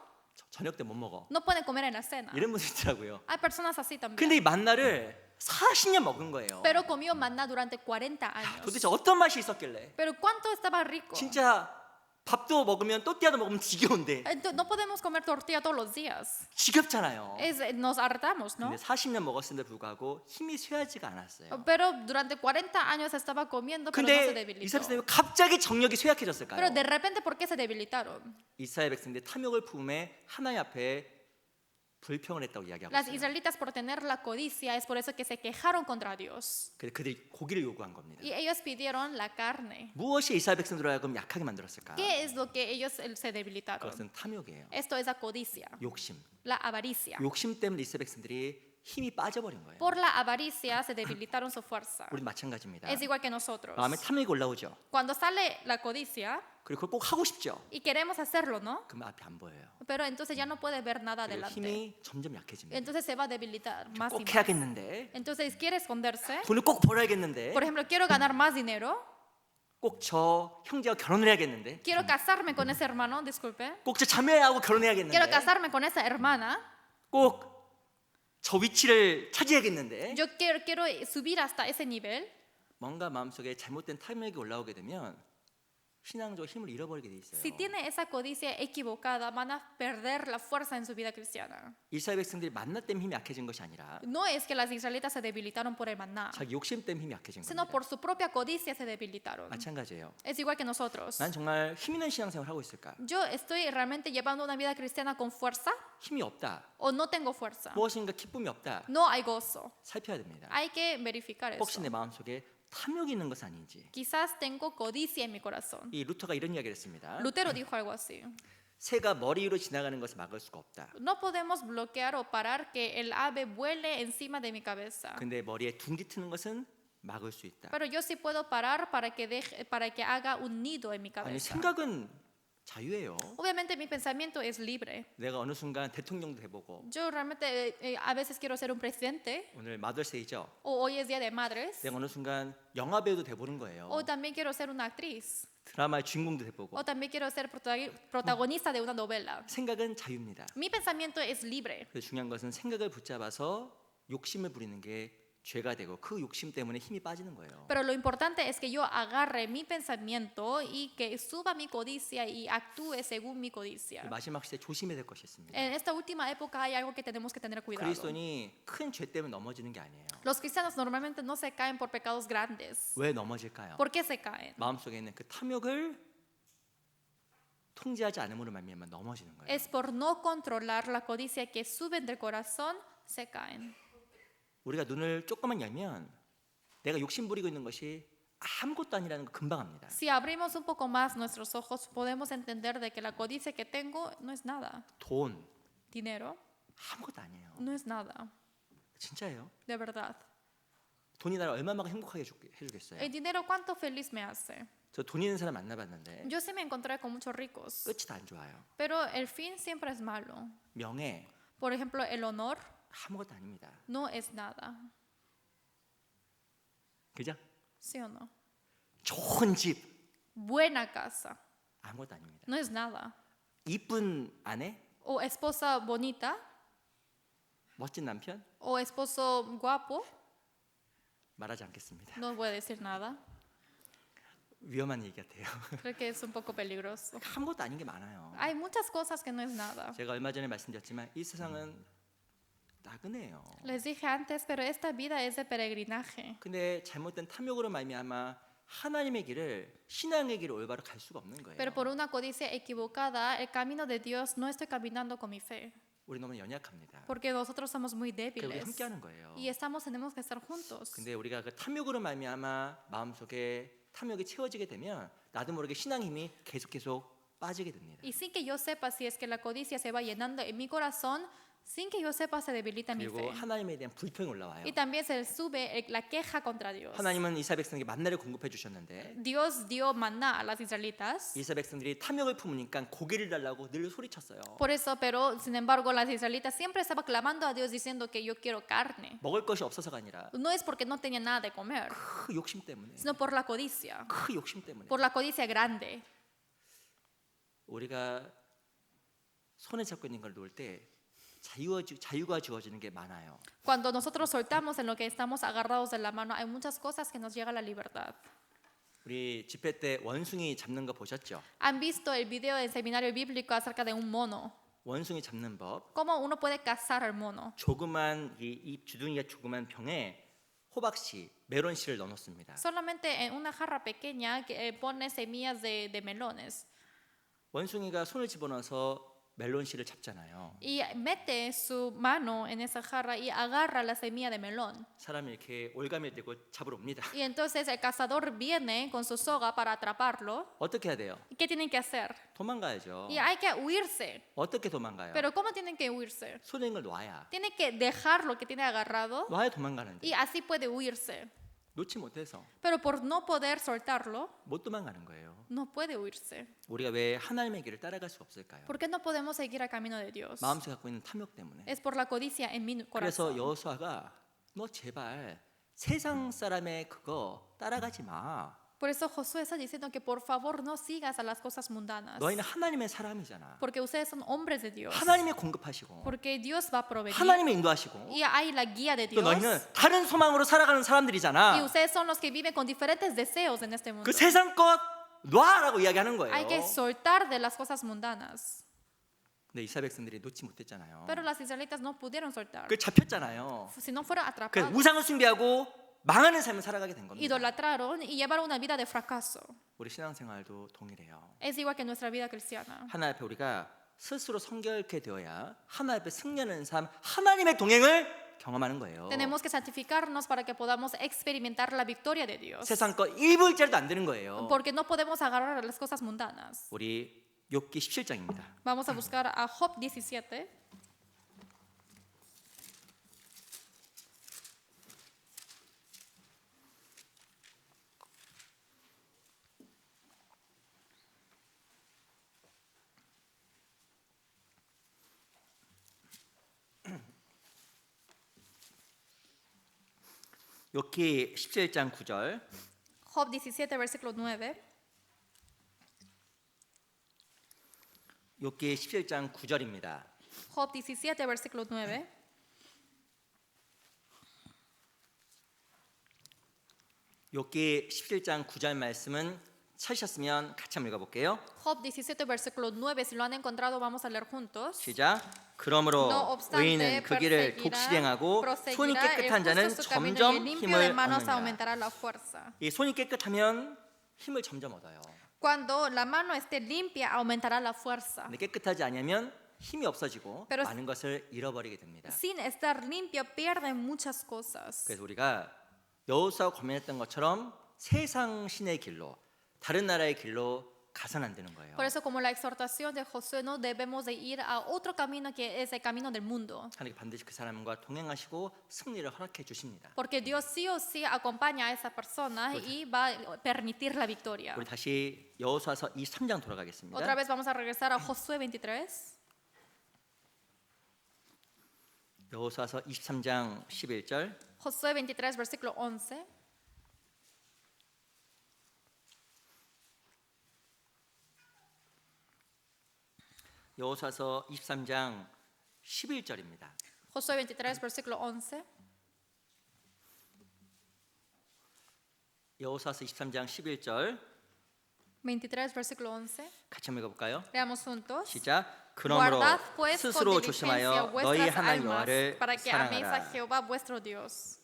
저녁 때 못 먹어. no pueden comer en la cena. 이런 분들 있더라고요. Hay personas así también. 근데 이 만나를 40년 먹은 거예요. Pero comió maná durante 40 años. 도대체 어떤 맛이 있었길래? Pero ¿cuánto estaba rico? 진짜 밥도 먹으면 또띠아도 먹으면 지겨운데 No podemos comer tortilla todos los días. 지겹잖아요. Nos hartamos, ¿no? 근데 40년 먹었음에도 불구하고 힘이 쇠하지가 않았어요. Pero durante 40 años estaba comiendo, pero no se 근데 debilitó. 이스라엘 백성이 갑자기 정력이 쇠약해졌을까요? Pero de repente, ¿por qué se debilitaron? 이스라엘 백성들이 탐욕을 품에 하나님 앞에 불평을 했다고 이야기하고 Las 있어요. israelitas por tener la codicia es por eso que se quejaron contra Dios. 그들이 고기를 요구한 겁니다. Y ellos pidieron la carne. 무엇이 이스라엘 백성들을 하여금 약하게 만들었을까? ¿Qué es lo que ellos se debilitaron? 그것은 탐욕이에요. Esto es la codicia, 욕심. la avaricia. 욕심 때문에 이스라엘 백성들이 힘이 빠져버린 거예요. Por la avaricia se debilitaron su fuerza. 우리 마찬가지입니다. Es igual que nosotros. 마음에 탐욕이 올라오죠. Cuando sale la codicia 그리고 그걸 꼭 하고 싶죠. y queremos hacerlo, ¿no? 그럼 앞이 안 보여요. Pero entonces ya no puede ver nada 그리고 adelante. 힘이 점점 약해집니다. Entonces se va a debilitar más y 꼭 más. 해야겠는데, Entonces quiere esconderse. 돈을 꼭 벌어야겠는데, Por ejemplo, quiero ganar más dinero. 꼭 저 형제와 결혼을 해야겠는데, Quiero casarme con ese hermano, disculpe. 꼭 저 자매하고 Quiero 결혼해야겠는데, casarme con esa hermana. 꼭 저 위치를 차지해야겠는데, Yo quiero subir hasta ese nivel. 뭔가 마음속에 잘못된 탐욕이 올라오게 되면 신앙적 힘을 잃어버리게 돼 있어요. Si tiene esa codicia equivocada, van a perder la fuerza en su vida cristiana. 이스라엘 백성들이 만나 때문에 힘이 약해진 것이 아니라 No es que las israelitas se debilitaron por el maná, 자기 욕심 때문에 힘이 약해진 sino 겁니다. por su propia codicia se debilitaron. 마찬가지예요. Es igual que nosotros. 난 정말 힘 있는 신앙생활을 하고 있을까? Yo estoy realmente llevando una vida cristiana con fuerza 힘이 없다. o no tengo fuerza. 무엇인가 기쁨이 없다. No hay gozo. 살펴야 됩니다. Hay que verificar 혹시 eso. 내 마음속에 탐욕이 있는 것은 아닌지. Quizás tengo codicia en mi corazón. 이 루터가 이런 이야기를 했습니다. Lutero dijo algo así. 새가 머리 위로 지나가는 것을 막을 수가 없다. No podemos bloquear o parar que el ave vuele encima de mi cabeza. 근데 머리에 둥지 트는 것은 막을 수 있다. Pero yo sí puedo parar para que haga un nido en mi 아니 cabeza. 생각은 자유예요. Obviamente mi pensamiento es libre. 내가 어느 순간 대통령도 해보고 Yo realmente a veces quiero ser un presidente 오늘 마더스데이죠. o hoy es Día de Madres 내가 어느 순간 영화 배우도 돼보는 거예요. o también quiero ser una actriz 드라마의 주인공도 돼보고 o también quiero ser protagonista de una novela. 생각은 자유입니다. Mi pensamiento es libre. 그래서 중요한 것은 생각을 붙잡아서 욕심을 부리는 게 죄가 되고 그 욕심 때문에 힘이 빠지는 거예요. Pero lo importante es que yo agarre mi pensamiento y que suba mi codicia y actúe según mi codicia. 마지막 시대에 조심해야 될 것이 있습니다. En esta última época hay algo que tenemos que tener cuidado. 그리스도인이 큰 죄 때문에 넘어지는 게 아니에요. Los cristianos normalmente no se caen por pecados grandes. 왜 넘어질까요? ¿Por qué se caen? 마음속에 있는 그 탐욕을 통제하지 않음으로 말미암아 넘어지는 거예요. Es por no controlar la codicia que suben del corazón, se caen. 우리가 눈을 조금만 열면 내가 욕심 부리고 있는 것이 아무것도 아니라는 거 금방 압니다. Si abrimos un poco más nuestros ojos, podemos entender de que la codicia que tengo no es nada. 돈 Dinero 아무것도 아니에요. no es nada, 진짜예요. de verdad. 돈이 나를 얼마나 행복하게 해주겠어요. El dinero, ¿cuánto feliz me hace? 저 돈 있는 사람 만나봤는데 Yo sí me encontré con muchos ricos, 끝이 다 안 좋아요. pero el fin siempre es malo. 명예 Por ejemplo, el honor 아무것도 아닙니다. no es nada. 그죠? ¿Sí o no? 좋은 집 Buena casa 아무것도 아닙니다. no es nada. 이쁜 아내, O esposa bonita 멋진 남편 o esposo guapo, 말하지 않겠습니다. no voy a decir nada. 위험한 얘기 같아요. Creo que es un poco peligroso. 아무것도 아닌 게 많아요. Hay muchas cosas que no es nada. 제가 얼마 전에 말씀드렸지만 이 세상은 나그네요. Les dije antes, pero esta vida es de peregrinaje. 근데 잘못된 탐욕으로 말미암아 하나님의 길을 신앙의 길을 올바로 갈 수가 없는 거예요. Pero por una codicia equivocada, el camino de Dios no estoy caminando con mi fe. 우리 너무 연약합니다. Porque nosotros somos muy 그래서 우리 débiles. 함께하는 거예요. Y tenemos que estar juntos. 근데 우리가 그 탐욕으로 말미암아 마음속에 탐욕이 채워지게 되면 나도 모르게 신앙 힘이 계속 빠지게 됩니다. Y sin que yo sepa, si es que la codicia se va llenando en mi corazón, sin que yo sepa, se debilita mi 그리고 fe. 하나님에 대한 불평이 올라와요. Y también se sube la queja contra Dios. 하나님은 이스라엘 백성에게 만나를 공급해 주셨는데 Dios dio maná a las israelitas. 이스라엘 백성들이 탐욕을 품으니까 고기를 달라고 늘 소리쳤어요. Por eso, pero sin embargo, las israelitas siempre estaban clamando a Dios diciendo que yo quiero carne. 먹을 것이 없어서가 아니라 No es porque no tenían nada de comer, 그 욕심 때문에 sino por la codicia. 그 욕심 때문에 Por la codicia grande. 우리가 손에 잡고 있는 걸 놓을 때 자유가 주어지는 게 많아요. Cuando nosotros soltamos en lo que estamos agarrados de la mano, hay muchas cosas que nos llega la libertad. 우리 집회 때 원숭이 잡는 거 보셨죠? ¿Han visto el video del seminario bíblico acerca de un mono? 원숭이 잡는 법. ¿Cómo uno puede cazar al mono? 조그만 이 주둥이가 조그만 병에 호박씨, 메론씨를 넣어놓습니다. Solamente en una jarra pequeña que pone semillas de melones. 원숭이가 손을 집어넣어서 멜론 씨를 잡잖아요. y mete su mano en esa jarra y agarra la semilla de melón. 사람이 이렇게 올가미를 들고 잡으러 옵니다. Y entonces el cazador viene con su soga para atraparlo. 어떻게 해야 돼요? ¿Y qué tienen que hacer? 도망가야죠. Y hay que huirse. 어떻게 도망가요? Pero ¿cómo tienen que huirse? 손에 있는 걸 놔야. Tiene que dejar lo que tiene agarrado 놔야 도망가는데 y así puede huirse. 놓지 못해서 Pero por no poder soltarlo, 못 도망가는 거예요. no puede huirse. 우리가 왜 하나님의 길을 따라갈 수 없을까요? ¿Por qué no podemos seguir el camino de Dios? 마음속에 갖고 있는 탐욕 때문에. Es por la codicia en mi 그래서 corazón. 여호수아가 너 제발 세상 사람의 그거 따라가지 마. Por eso Josué está diciendo que por favor no sigas a las cosas mundanas. 너희는 하나님의 사람이잖아. Porque ustedes son hombres de Dios. 하나님의 공급하시고 Porque Dios va a proveer. 하나님의 인도하시고 Y hay la guía de 또 Dios. 너희는 다른 소망으로 살아가는 Y 사람들이잖아. ustedes son los que viven con diferentes deseos en este mundo. 그 세상 것 놔라고 이야기하는 거예요. Hay que soltar de las cosas mundanas. 근데 이스라엘 백성들이 놓지 못했잖아요. Pero las israelitas no pudieron soltar. 그 잡혔잖아요. Si no fueron 그래서 atrapados, 우상을 숭배하고 망하는 삶을 살아가게 된 겁니다. idolatraron y llevaron una vida de fracaso. 우리 신앙생활도 동일해요. Es igual que nuestra vida cristiana. 하나님 앞에 우리가 스스로 성결케 되어야 하나님 앞에 승리하는 삶, 하나님의 동행을 경험하는 거예요. Tenemos que santificarnos para que podamos experimentar la victoria de Dios. 세상 거 1불짜리도 안 되는 거예요. Porque no podemos agarrar a las cosas mundanas. 우리 욥기 17장입니다. Vamos a buscar a Job 17. 욥기 17장 9절. Job 17, versículo 9. 욥기 17장 9절입니다. Job 17, versículo 9. 욥기 17장 9절 말씀은 찾으셨으면 같이 한번 읽어볼게요. Job 17, versículo 9. Si lo han encontrado, vamos a leer juntos. 시작. 그러므로 No obstante, 의인은 그 길을 독실행하고 손이 proseguirá el 깨끗한 자는 justo su camino y 점점 el limpio de 힘을 manos 얻느니라. aumentará la fuerza. 이 손이 깨끗하면 힘을 점점 얻어요. Cuando la mano esté limpia, aumentará la fuerza. 근데 깨끗하지 않으면 힘이 없어지고 Pero- 많은 것을 잃어버리게 됩니다. Sin estar limpia, pierden muchas cosas. 그래서 우리가 여호수아가 고민했던 것처럼 세상 신의 길로 다른 나라의 길로 가선 안 되는 거예요. Por eso, como la exhortación de Josué, no debemos de ir a otro camino que es el camino del mundo. 하나님 반드시 그 사람과 동행하시고 승리를 허락해 주십니다. Porque Dios sí o sí acompaña a esa persona y va a permitir la victoria. 우리 다시 여호수아서 23장 돌아가겠습니다. Otra vez vamos a regresar a Josué 23. 여호수아서 23장 11절. Josué 23, versículo 11. 여호수아서 23장 11절입니다. Josué 23, versículo 11. 여호수아서 23장 11절 23, versículo 11. 같이 한번 읽어볼까요? Leamos juntos. 시작. 그러므로 Guardad pues con 스스로 diligencia 조심하여 너희 vuestras 하나님 almas 여호와를 para que améis a 사랑하라. Jehová vuestro Dios.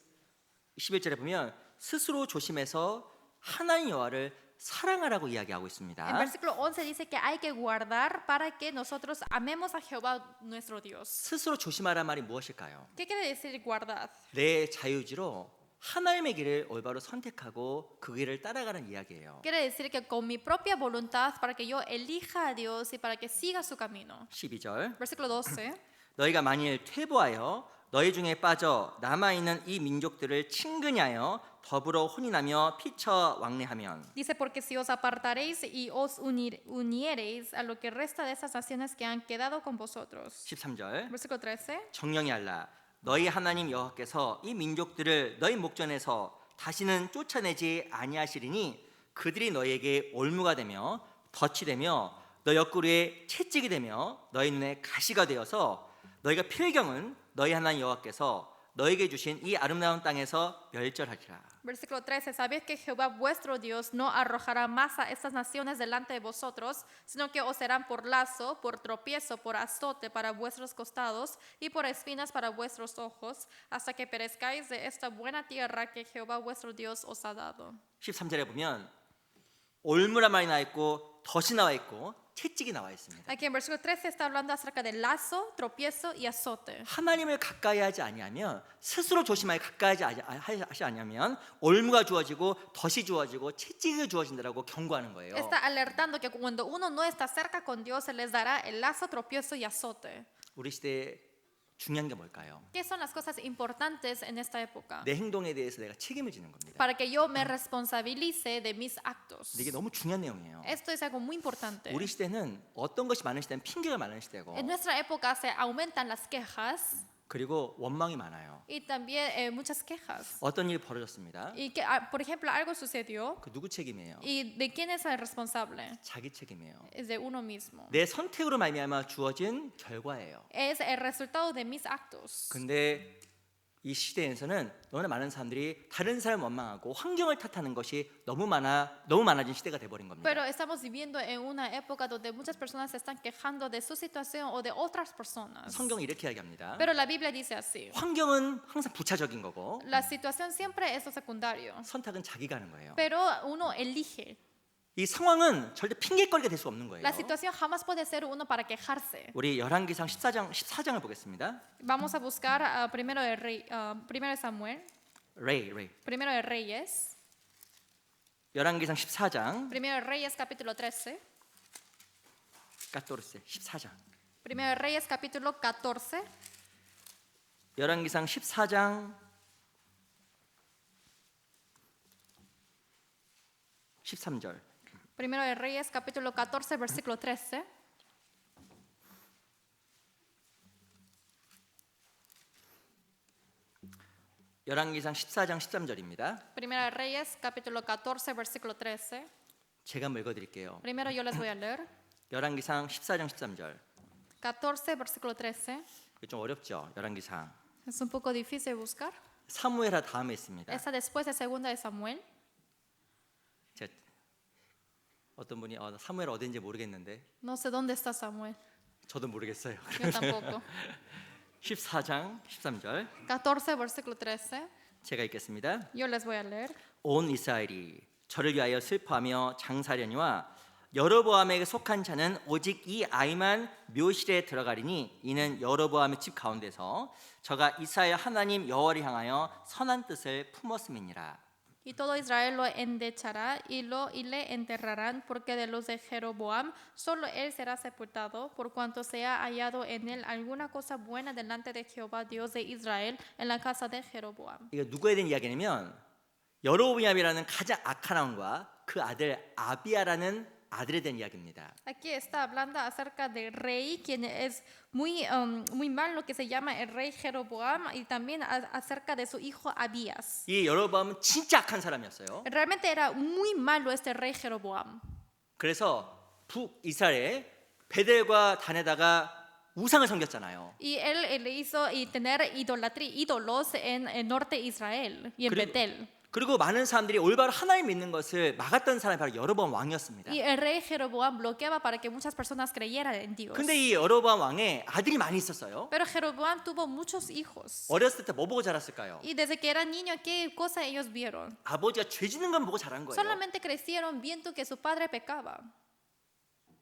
11절에 보면 스스로 조심해서 하나님 여호와를 사랑하라고 이야기하고 En 있습니다. versículo 11 dice que hay que guardar para que nosotros amemos a Jehová nuestro Dios. 스스로 조심하라 말이 무엇일까요? ¿Qué quiere decir guardad? 내 자유지로 하나님의 길을 올바로 선택하고 그 길을 따라가는 이야기예요. Quiere decir que con mi propia voluntad para que yo elija a Dios y para que siga su camino. 12절 Versículo 12. 너희가 만일 퇴보하여 너희 중에 빠져 남아있는 이 민족들을 친근히 하여 더불어 혼인하며 피쳐 왕래하면 Dice, porque si os apartaréis y os uniereis a lo que resta de esas naciones que han quedado con vosotros. 13절 Versículo 13. 정령이 알라 너희 하나님 여호와께서 이 민족들을 너희 목전에서 다시는 쫓아내지 아니하시리니 그들이 너희에게 올무가 되며 덫이 되며 너 옆구리에 채찍이 되며 너희 눈에 가시가 되어서 너희가 필경은 너희 하나님 여호와께서 너희에게 주신 이 아름다운 땅에서 멸절하리라. Versículo 13. Sabed que Jehová vuestro Dios no arrojará más a estas naciones delante de vosotros, sino que os serán por lazo, por tropiezo, por azote para vuestros costados y por espinas para vuestros ojos, hasta que perezcáis de esta buena tierra que Jehová vuestro Dios os ha dado. 13절에 보면 올무란 말이 나와 있고 덫이 나와 있고 채찍이 나와 있습니다. Aquí en versículo 13 está hablando acerca del lazo, tropiezo y azote. 하나님을 가까이 하지 아니하면 스스로 조심하여 가까이 하지 아니하면 올무가 주어지고 덫이 주어지고 채찍이 주어진다라고 경고하는 거예요. Está alertando que cuando uno no está cerca con Dios, se les dará el lazo, tropiezo y azote. 우리 시대에 중요한 게 뭘까요? ¿Qué son las cosas importantes en esta época? 내 행동에 대해서 내가 책임을 지는 겁니다. Para que yo me responsabilice de mis actos. 근데 이게 너무 중요한 내용이에요. Esto es algo muy importante. 우리 시대는 어떤 것이 많은 시대는 핑계가 많은 시대고 En nuestra época se aumentan las quejas 그리고 원망이 많아요. y también muchas quejas. 어떤 일이 벌어졌습니다. Y que, por ejemplo, algo sucedió 그 누구 책임이에요? y ¿de quién es el responsable? 자기 책임이에요. Es de uno mismo. 내 선택으로 말미암아 주어진 결과예요. Es el resultado de mis actos. 근데 이 시대에서는 너무나 많은 사람들이 다른 사람 원망하고 환경을 탓하는 것이 너무 많아진 시대가 돼버린 겁니다. Pero estamos viviendo en una época donde muchas personas se están quejando de su situación o de otras personas. 성경이 이렇게 이야기합니다. Pero la Biblia dice así. 환경은 항상 부차적인 거고 La situación siempre es lo secundario. 선택은 자기가 하는 거예요. Pero uno elige. 이 상황은 절대 핑계거리가 될 수 없는 거예요. La situación jamás puede ser uno para quejarse. 우리 열왕기상 14장을 보겠습니다. Vamos a buscar primero de Samuel, primero de Reyes, 열왕기상 14장 primero de Reyes capítulo 13, 14장 primero de Reyes capítulo 14, 열왕기상 14장 13절 primero de Reyes capítulo 14 versículo 13. 열왕기상 14장 13절입니다. Primero de Reyes capítulo 14 versículo 13. 제가 한번 읽어드릴게요. Primero yo les voy a leer. 열왕기상 14장 13절. 14 versículo 13. 이게 좀 어렵죠. 열왕기상. Es un poco difícil de buscar. 사무엘하 다음에 있습니다. Está después de segunda de Samuel. 제가 어떤 분이 사무엘 어딘지 모르겠는데 No sé dónde está Samuel. 저도 모르겠어요. Yo tampoco. 14장 13절 14 versículo 13. 제가 읽겠습니다. Yo les voy a leer. 온 이스라엘이 저를 위하여 슬퍼하며 장사하려니와 여로보암에게 속한 자는 오직 이 아이만 묘실에 들어가리니 이는 여로보암의 집 가운데서 저가 이스라엘 하나님 여호와를 향하여 선한 뜻을 품었음이니라. Y todo Israel lo endechará y le enterrarán, porque de los de Jeroboam solo él será sepultado, por cuanto se ha hallado en él alguna cosa buena delante de Jehová Dios de Israel en la casa de Jeroboam. 이거 누구에 대한 이야기냐면 여로보암이라는 가장 악한 왕과 그 아들 아비야라는 아들에 대한 이야기입니다. Aquí está hablando acerca del rey, quien es muy malo, que se llama el rey Jeroboam, y también acerca de su hijo Abías. 이 여로보암은 진짜 악한 사람이었어요. Realmente era muy malo este rey Jeroboam. 그래서 북이스라엘에 베델과 단에다가 우상을 섬겼잖아요. Y él le hizo tener ídolos en el norte de Israel y en Betel. 그리고 많은 사람들이 올바로 하나님 믿는 것을 막았던 사람이 바로 여로보암 왕이었습니다. Y el rey Jeroboam bloqueaba para que muchas personas creyeran en Dios. 근데 이 여로보암 왕에 아들이 많이 있었어요. Pero Jeroboam tuvo muchos hijos. 어렸을 때 뭐 보고 자랐을까요? Y desde que eran niños, ¿qué cosa ellos vieron? 아버지가 죄 짓는 건 보고 자란 거예요. Solamente crecieron viendo que su padre pecaba.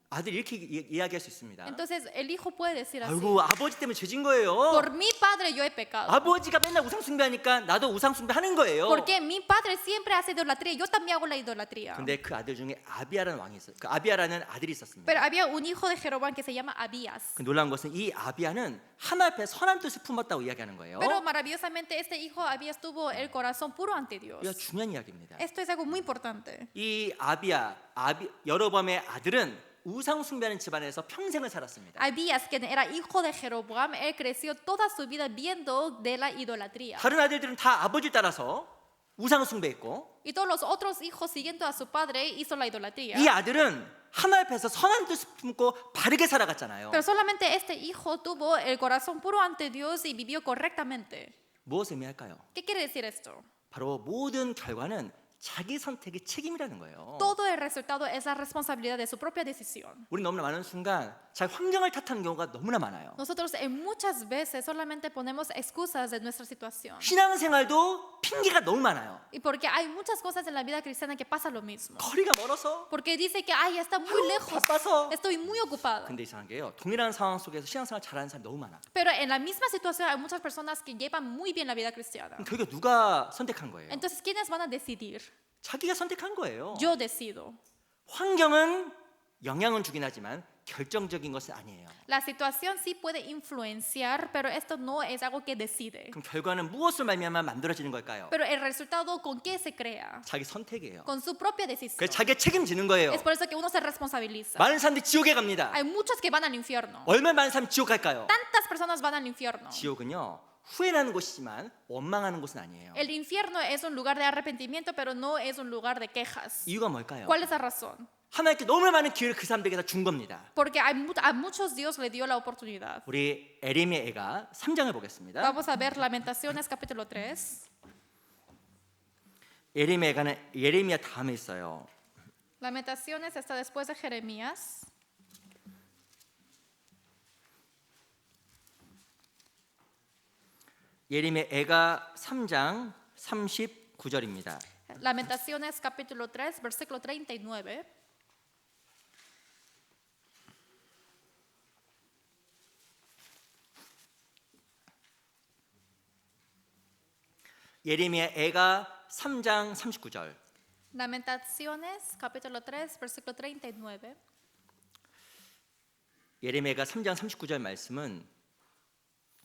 아들이 이렇게 이야기할 수 있습니다. Entonces el hijo puede decir así: 아이고 아버지 때문에 죄 진 거예요. por mi padre yo he pecado. 아버지가 맨날 우상 숭배하니까 나도 우상 숭배하는 거예요. Porque mi padre siempre hace idolatría, yo también hago la idolatría. 근데 그 아들 중에 아비야라는 왕이 있어요. 그 아비야라는 아들이 있었습니다. Pero había un hijo de Jeroboam que se llama Abías. 그 놀라운 것은 이 아비야는 하나님 앞에 선한 뜻을 품었다고 이야기하는 거예요. Pero maravillosamente este hijo Abías tuvo el corazón puro ante Dios. 이거 중요한 이야기입니다. Esto es algo muy importante. 이 여로보암의 아들은 우상 숭배하는 집안에서 평생을 살았습니다. Abías, quien era hijo de Jeroboam, él creció toda su vida viendo de la idolatría. 다른 아들들은 다 아버지 따라서 우상 숭배했고 Y todos los otros hijos, siguiendo a su padre, hizo la idolatría. 이 아들은 하나님 앞에서 선한 뜻을 품고 바르게 살아갔잖아요. Pero solamente este hijo tuvo el corazón puro ante Dios y vivió correctamente. 무엇을 의미할까요? ¿Qué quiere decir esto? 바로 모든 결과는 자기 선택의 책임이라는 거예요. Todo el resultado es la responsabilidad de su propia decisión. 우리 너무나 많은 순간 자기 환경을 탓하는 경우가 너무나 많아요. Nosotros muchas veces solamente ponemos excusas de nuestra situación. 신앙생활도 핑계가 너무 많아요. Y porque hay muchas cosas en la vida cristiana que pasa lo mismo. 거리가 멀어서, Porque dice que, ay, está muy lejos, 바빠서. estoy muy ocupado. 근데 이상한 게요. 동일한 상황 속에서 신앙생활 잘하는 사람이 너무 많아. Pero en la misma situación hay muchas personas que llevan muy bien la vida cristiana. 그럼 결국 누가 선택한 거예요? Entonces, ¿quiénes van a decidir? 자기가 선택한 거예요. Yo decido. 환경은 영향은 주긴 하지만 결정적인 것은 아니에요. La situación sí puede influenciar, pero esto no es algo que decide. 그럼 결과는 무엇을 말미암아 만들어지는 걸까요? Pero el resultado, ¿con qué se crea? 자기 선택이에요. Con su propia decisión. 그래서 자기가 책임지는 거예요. Es por eso que uno se responsabiliza. 많은 사람들이 지옥에 갑니다. Hay muchos que van al infierno. 얼마나 많은 사람이 지옥 갈까요? Tantas personas van al infierno. 지옥은요, 후회나는 곳이지만 원망하는 곳은 아니에요. El infierno es un lugar de arrepentimiento, pero no es un lugar de quejas. 이유가 뭘까요? ¿Cuál es la razón? 하나님께 너무나 많은 기회를 그 사람들에게 다 준 겁니다. Porque a muchos Dios le dio la oportunidad. 우리 에레미야 애가 3장을 보겠습니다. Vamos a ver Lamentaciones capítulo 3. 예레미야 다음에 있어요. Lamentaciones está después de Jeremías. 예레미야 애가 3장 39절입니다. Lamentaciones capítulo 3, versículo 39. 예레미야 애가 3장 39절. Lamentaciones capítulo 3, versículo 39. 예레미야가 3장 39절 말씀은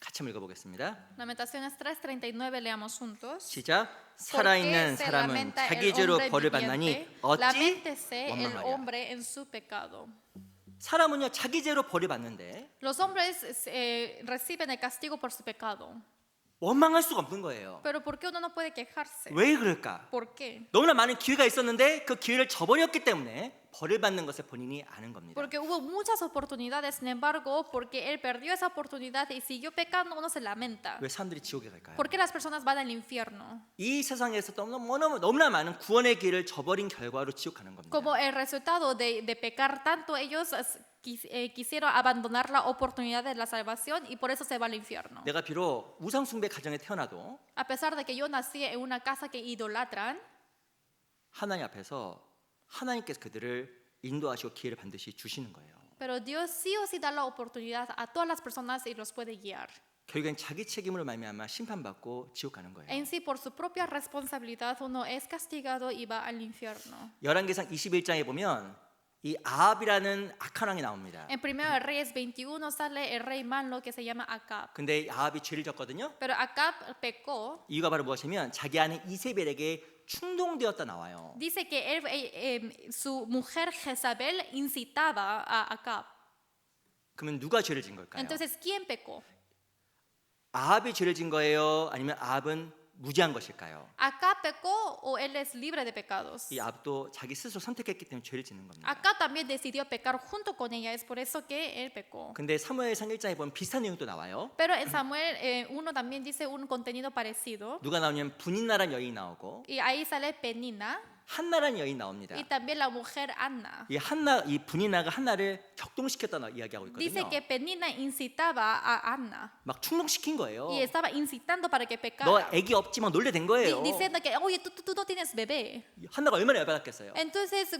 같이 한번 읽어보겠습니다. Lamentaciones 3, 39 leamos juntos. 시작. ¿Por 살아있는 qué se 사람은 lamenta 자기 el 죄로 hombre 벌을 viviente? 받나니 어찌 Laméntese el 원망하랴. hombre en su pecado. 사람은요 자기 죄로 벌을 받는데 Los hombres reciben el castigo por su pecado. 원망할 수가 없는 거예요. Pero ¿por qué uno no puede quejarse? 왜 그럴까? ¿Por qué? 너무나 많은 기회가 있었는데 그 기회를 저버렸기 때문에 벌을 받는 것을 본인이 아는 겁니다. Porque hubo muchas oportunidades, sin embargo, porque él perdió esa oportunidad y siguió pecando, uno se lamenta. 왜 사람들이 지옥에 갈까요? ¿Por qué las personas van al infierno? 이 세상에서 너무나 많은 구원의 기회를 저버린 결과로 지옥 가는 겁니다. Como el resultado de pecar tanto, ellos quisieron abandonar la oportunidad de la salvación y por eso se va al infierno. 내가 비록 우상 숭배 가정에 태어나도 A pesar de que yo nací en una casa que idolatran, 하나님 앞에서 하나님께서 그들을 인도하시고 기회를 반드시 주시는 거예요. pero Dios sí o sí da la oportunidad a todas las personas y los puede guiar. 결국엔 자기 책임으로 말미암아 심판받고 지옥 가는 거예요. En sí, por su propia responsabilidad, uno es castigado y va al infierno. 열왕기상 21장에 보면 이 아합이라는 악한 왕이 나옵니다. En 1 Reyes 21 sale el rey malo que se llama Acab. 근데 아합이 죄를 졌거든요. Pero Acab pecó. 이유가 바로 무엇이냐면 자기 아내 이세벨에게 충동되었다 나와요. Dice que su mujer Jezabel incitaba a Acab. 그러면 누가 죄를 진 걸까요? Entonces, ¿quién pecó? 아합이 죄를 진 거예요? 아니면 아합은 무지한 것일까요? ¿Acab pecó o él es libre de pecados? 이 아합도 자기 스스로 선택했기 때문에 죄를 짓는 겁니다. Acab también decidió pecar junto con ella, es por eso que él pecó. 근데 사무엘상 1장에 보면 비슷한 내용도 나와요. Pero en Samuel 1 también dice un contenido parecido. 누가 나오냐면 분인나라는 여인이 나오고 Y ahí sale Penina 한나라는 여인이 나옵니다. y también la mujer Anna. 이 분인나가 한나를 격동시켰다 이야기하고 Dice 있거든요. que Penina incitaba a Anna 막 충동시킨 거예요. y estaba incitando para que 너 pecara. 애기 없지만 놀래된 거예요. Diciendo que, oye, tú no tienes bebé. 한나가 얼마나 열받았겠어요. Entonces,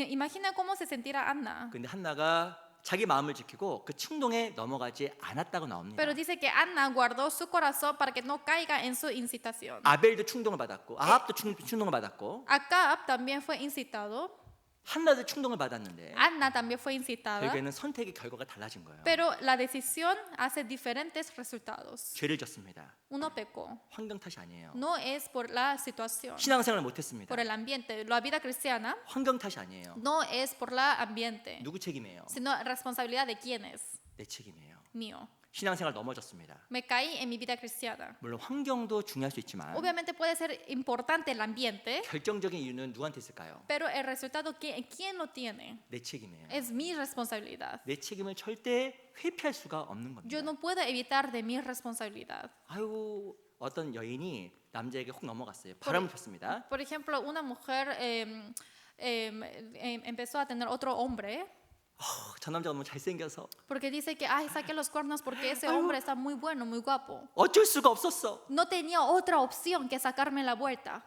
imagina cómo se sentirá Anna. 근데 한나가 자기 마음을 지키고 그 충동에 넘어가지 않았다고 나옵니다. Pero dice que Anna guardó su corazón para que no caiga en su incitación. 아벨도 충동을 받았고 아합도 충동을 받았고 Acab también fue incitado. 한나도 충동을 받았는데 Anna también fue incitada. 결국에는 선택의 결과가 달라진 거예요. Pero la decisión hace diferentes resultados. 죄를 졌습니다. Uno pecó. 환경 탓이 아니에요. No es por la situación, 신앙생활을 못했습니다. por el ambiente. La vida cristiana 환경 탓이 아니에요. no es por la ambiente, 누구 책임이에요? sino responsabilidad de quién es. 내 책임이에요. Mío. 신앙생활 넘어졌습니다. Me caí en mi vida cristiana. 물론 환경도 중요할 수 있지만 Obviamente puede ser importante el ambiente, 결정적인 이유는 누구한테 있을까요? pero el resultado, ¿quién lo tiene? 내 책임이에요. Es mi responsabilidad. 내 책임을 절대 회피할 수가 없는 겁니다. Yo no puedo evitar de mi responsabilidad. 아유 어떤 여인이 남자에게 혹 넘어갔어요. 바람을 폈습니다. Por ejemplo, una mujer empezó a tener otro hombre 저 남자가 너무 잘생겨서 porque dice que, ay, saque los cuernos porque ese hombre está muy bueno, muy guapo. 어쩔 수가 없었어. No tenía otra opción que sacarme la vuelta.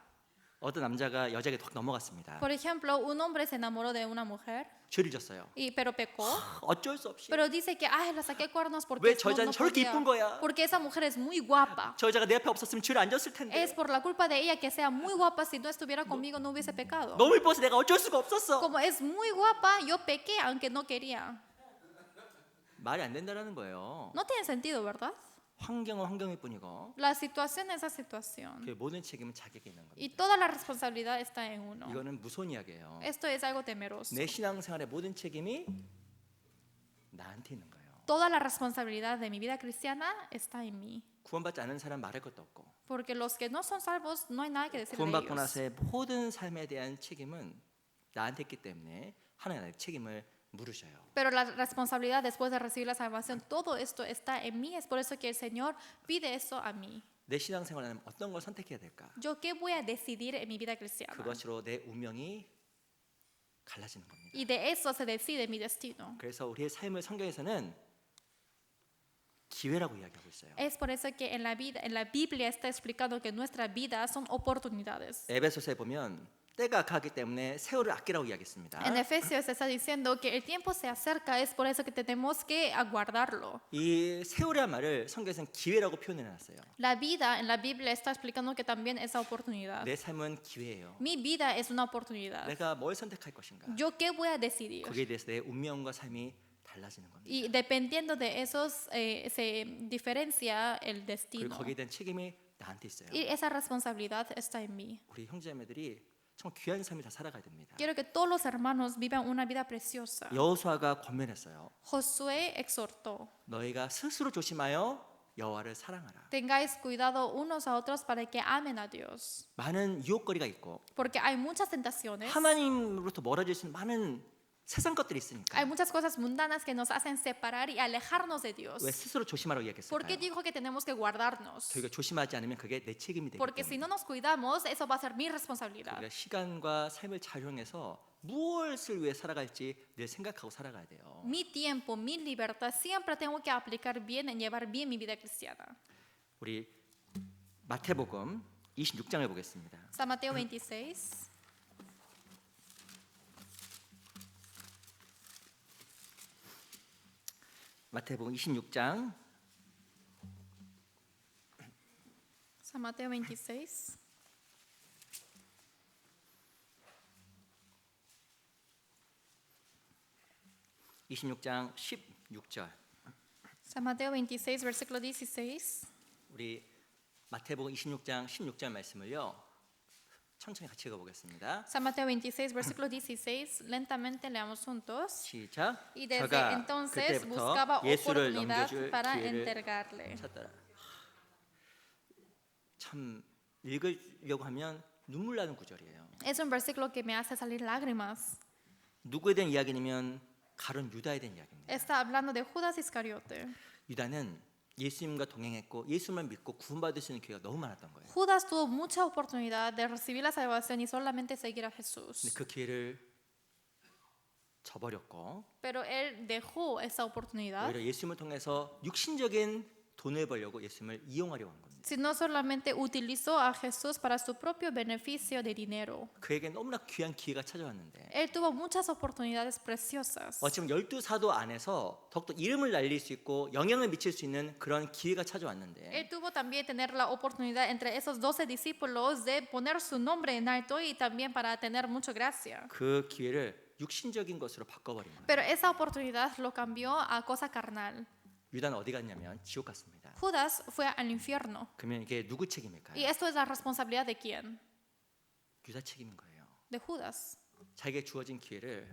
어떤 남자가 여자에게 턱 넘어갔습니다. Por ejemplo, un hombre se enamoró de una mujer, 죄를 졌어요. pero pecó. 어쩔 수 없이. Pero dice que, ay, la saqué cuernos 왜 porque 저 여자는 저렇게 이쁜 거야? porque esa mujer es muy guapa. 저 여자가 내 앞에 없었으면 죄를 안 졌을 텐데. Es por la culpa de ella que sea muy guapa. Si no estuviera conmigo no hubiese pecado. 너무 이뻐서 내가 어쩔 수가 없었어. Como es muy guapa, yo pequé aunque no quería. 말이 안 된다라는 거예요. No tiene sentido, ¿verdad? 환경은 환경일 뿐이고 La situación es esa situación. 그 모든 책임은 자기에게 있는 겁니다. Y toda la responsabilidad está en uno. 이거는 무서운 이야기예요. Esto es algo temeroso. 내 신앙생활의 모든 책임이 나한테 있는 거예요. Toda la responsabilidad de mi vida cristiana está en mí. 구원받지 않은 사람 말할 것도 없고 Porque los que no son salvos no hay nada que decir de 구원받고 ellos. 나서의 모든 삶에 대한 책임은 나한테 있기 때문에 하나님 나의 책임을 물으셔요. Pero la responsabilidad después de recibir la salvación, todo esto está en mí. Es por eso que el Señor pide eso a mí. 내 신앙생활에는 어떤 걸 선택해야 될까? ¿Yo qué voy a decidir en mi vida cristiana? 그것으로 내 운명이 갈라지는 겁니다. Y de eso se decide mi destino. 그래서 우리의 삶을 성경에서는 기회라고 이야기하고 있어요. Es por eso que en la Biblia está explicando que nuestra vida son oportunidades. 에베소서에 보면 때가 가기 때문에 세월을 아끼라고 이야기했습니다. En Efesios se está diciendo que el tiempo se acerca, es por eso que tenemos que aguardarlo. 이 세월이란 말을 성경에서는 기회라고 표현해 놨어요. La vida en la Biblia está explicando que también es oportunidad. 내 삶은 기회예요. Mi vida es una oportunidad. 내가 뭘 선택할 것인가? ¿Yo qué voy a decidir? 거기에 대해서 내 운명과 삶이 달라지는 겁니다. Y dependiendo de esos se diferencia el 그리고 destino. 거기에 대한 책임이 나한테 있어요. Y esa responsabilidad está en mí. 우리 형제자매들이 정말 귀한 삶을 다 살아가야 됩니다. Quiero que todos los hermanos vivan una vida preciosa. 여호수아가 권면했어요. Josué exhortó: 너희가 스스로 조심하여 여호와를 사랑하라. tengáis cuidado unos a otros para que amen a Dios. 많은 유혹거리가 있고 Porque hay muchas tentaciones. 하나님으로부터 멀어질 수 있는 많은 세상 것들이 있으니까 Hay muchas cosas mundanas que nos hacen separar y alejarnos de Dios. 왜 스스로 조심하라고 ¿Por qué 이야기했을까요? dijo que tenemos que guardarnos? 저희가 조심하지 않으면 그게 내 책임이 되기 Porque si 때문에 no nos cuidamos, eso va a ser mi responsabilidad. 우리가 시간과 삶을 잘 활용해서 무엇을 위해 살아갈지 늘 생각하고 살아가야 돼요. Mi tiempo, mi libertad, siempre tengo que aplicar bien en llevar bien mi vida cristiana. 우리 마태복음 26장을 보겠습니다. San Mateo 26. 마태복음 26장 San Mateo 26. (26장 16절) San Mateo 26, versículo 16. 우리 마태복음 26장 16절 말씀을요 천천히 같이 읽어보겠습니다. San Mateo 26, versículo 16. Lentamente leamos juntos. 시작. Y desde 저가 entonces 그때부터 buscaba 예수를 oportunidad 넘겨줄 para 기회를 entregarle. 찾더라. 참 읽으려고 하면 눈물 나는 구절이에요. Es un versículo que me hace salir lágrimas. 누구에 대한 이야기냐면 가론 유다에 대한 이야기입니다. Está hablando de Judas Iscariote. 유다는 예수님과 동행했고 예수만 믿고 구원받을 수 있는 기회가 너무 많았던 거예요. Judas tuvo mucha oportunidad de recibir la salvación y solamente seguir a 근데 Jesús. 그 기회를 저버렸고 Pero él dejó esa oportunidad, 오히려 예수님을 통해서 육신적인 돈을 벌려고 예수님을 이용하려고 한 겁니다. sino solamente utilizó a Jesús para su propio beneficio de dinero. 그에게 너무나 귀한 기회가 찾아왔는데 Él tuvo muchas oportunidades preciosas. 어쩌면 12사도 안에서 더욱더 이름을 날릴 수 있고 영향을 미칠 수 있는 그런 기회가 찾아왔는데 Él tuvo también tener la oportunidad entre esos 12 discípulos de poner su nombre en alto y también para tener mucha gracia. 그 기회를 육신적인 것으로 바꿔버린 거예요. Pero esa oportunidad lo cambió a cosa carnal. 유다는 어디 갔냐면 지옥 갔습니다. Judas fue al infierno. 그러면 이게 누구 책임일까요? ¿Y esto es la responsabilidad de quién? 유다 책임인 거예요. De Judas. 자기에게 주어진 기회를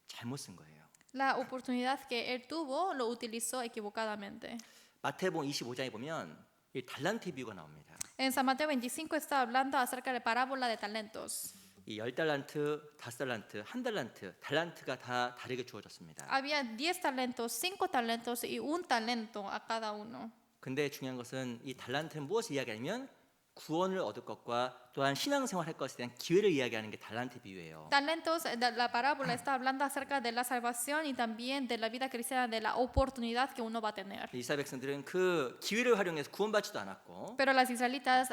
잘못 쓴 거예요. La oportunidad que él tuvo lo utilizó equivocadamente. 마태복음 25장에 보면 이 달란트 비유가 나옵니다. En San Mateo 25 está hablando acerca de parábola de talentos. 이 10달란트, 5달란트, 1달란트, 달란트가 다 다르게 주어졌습니다. Había 10 talentos, 5 talentos y un talento a cada uno. 근데 중요한 것은 이 달란트는 무엇을 이야기하냐면 구원을 얻을 것과 또한 신앙생활 할 것에 대한 기회를 이야기하는 게 달란트 비유예요. Talentos, la parábola está hablando acerca de la salvación y también de la vida cristiana, de la oportunidad que uno va a tener. 이스라엘 백성들은 그 기회를 활용해서 구원받지도 않았고 Pero las israelitas,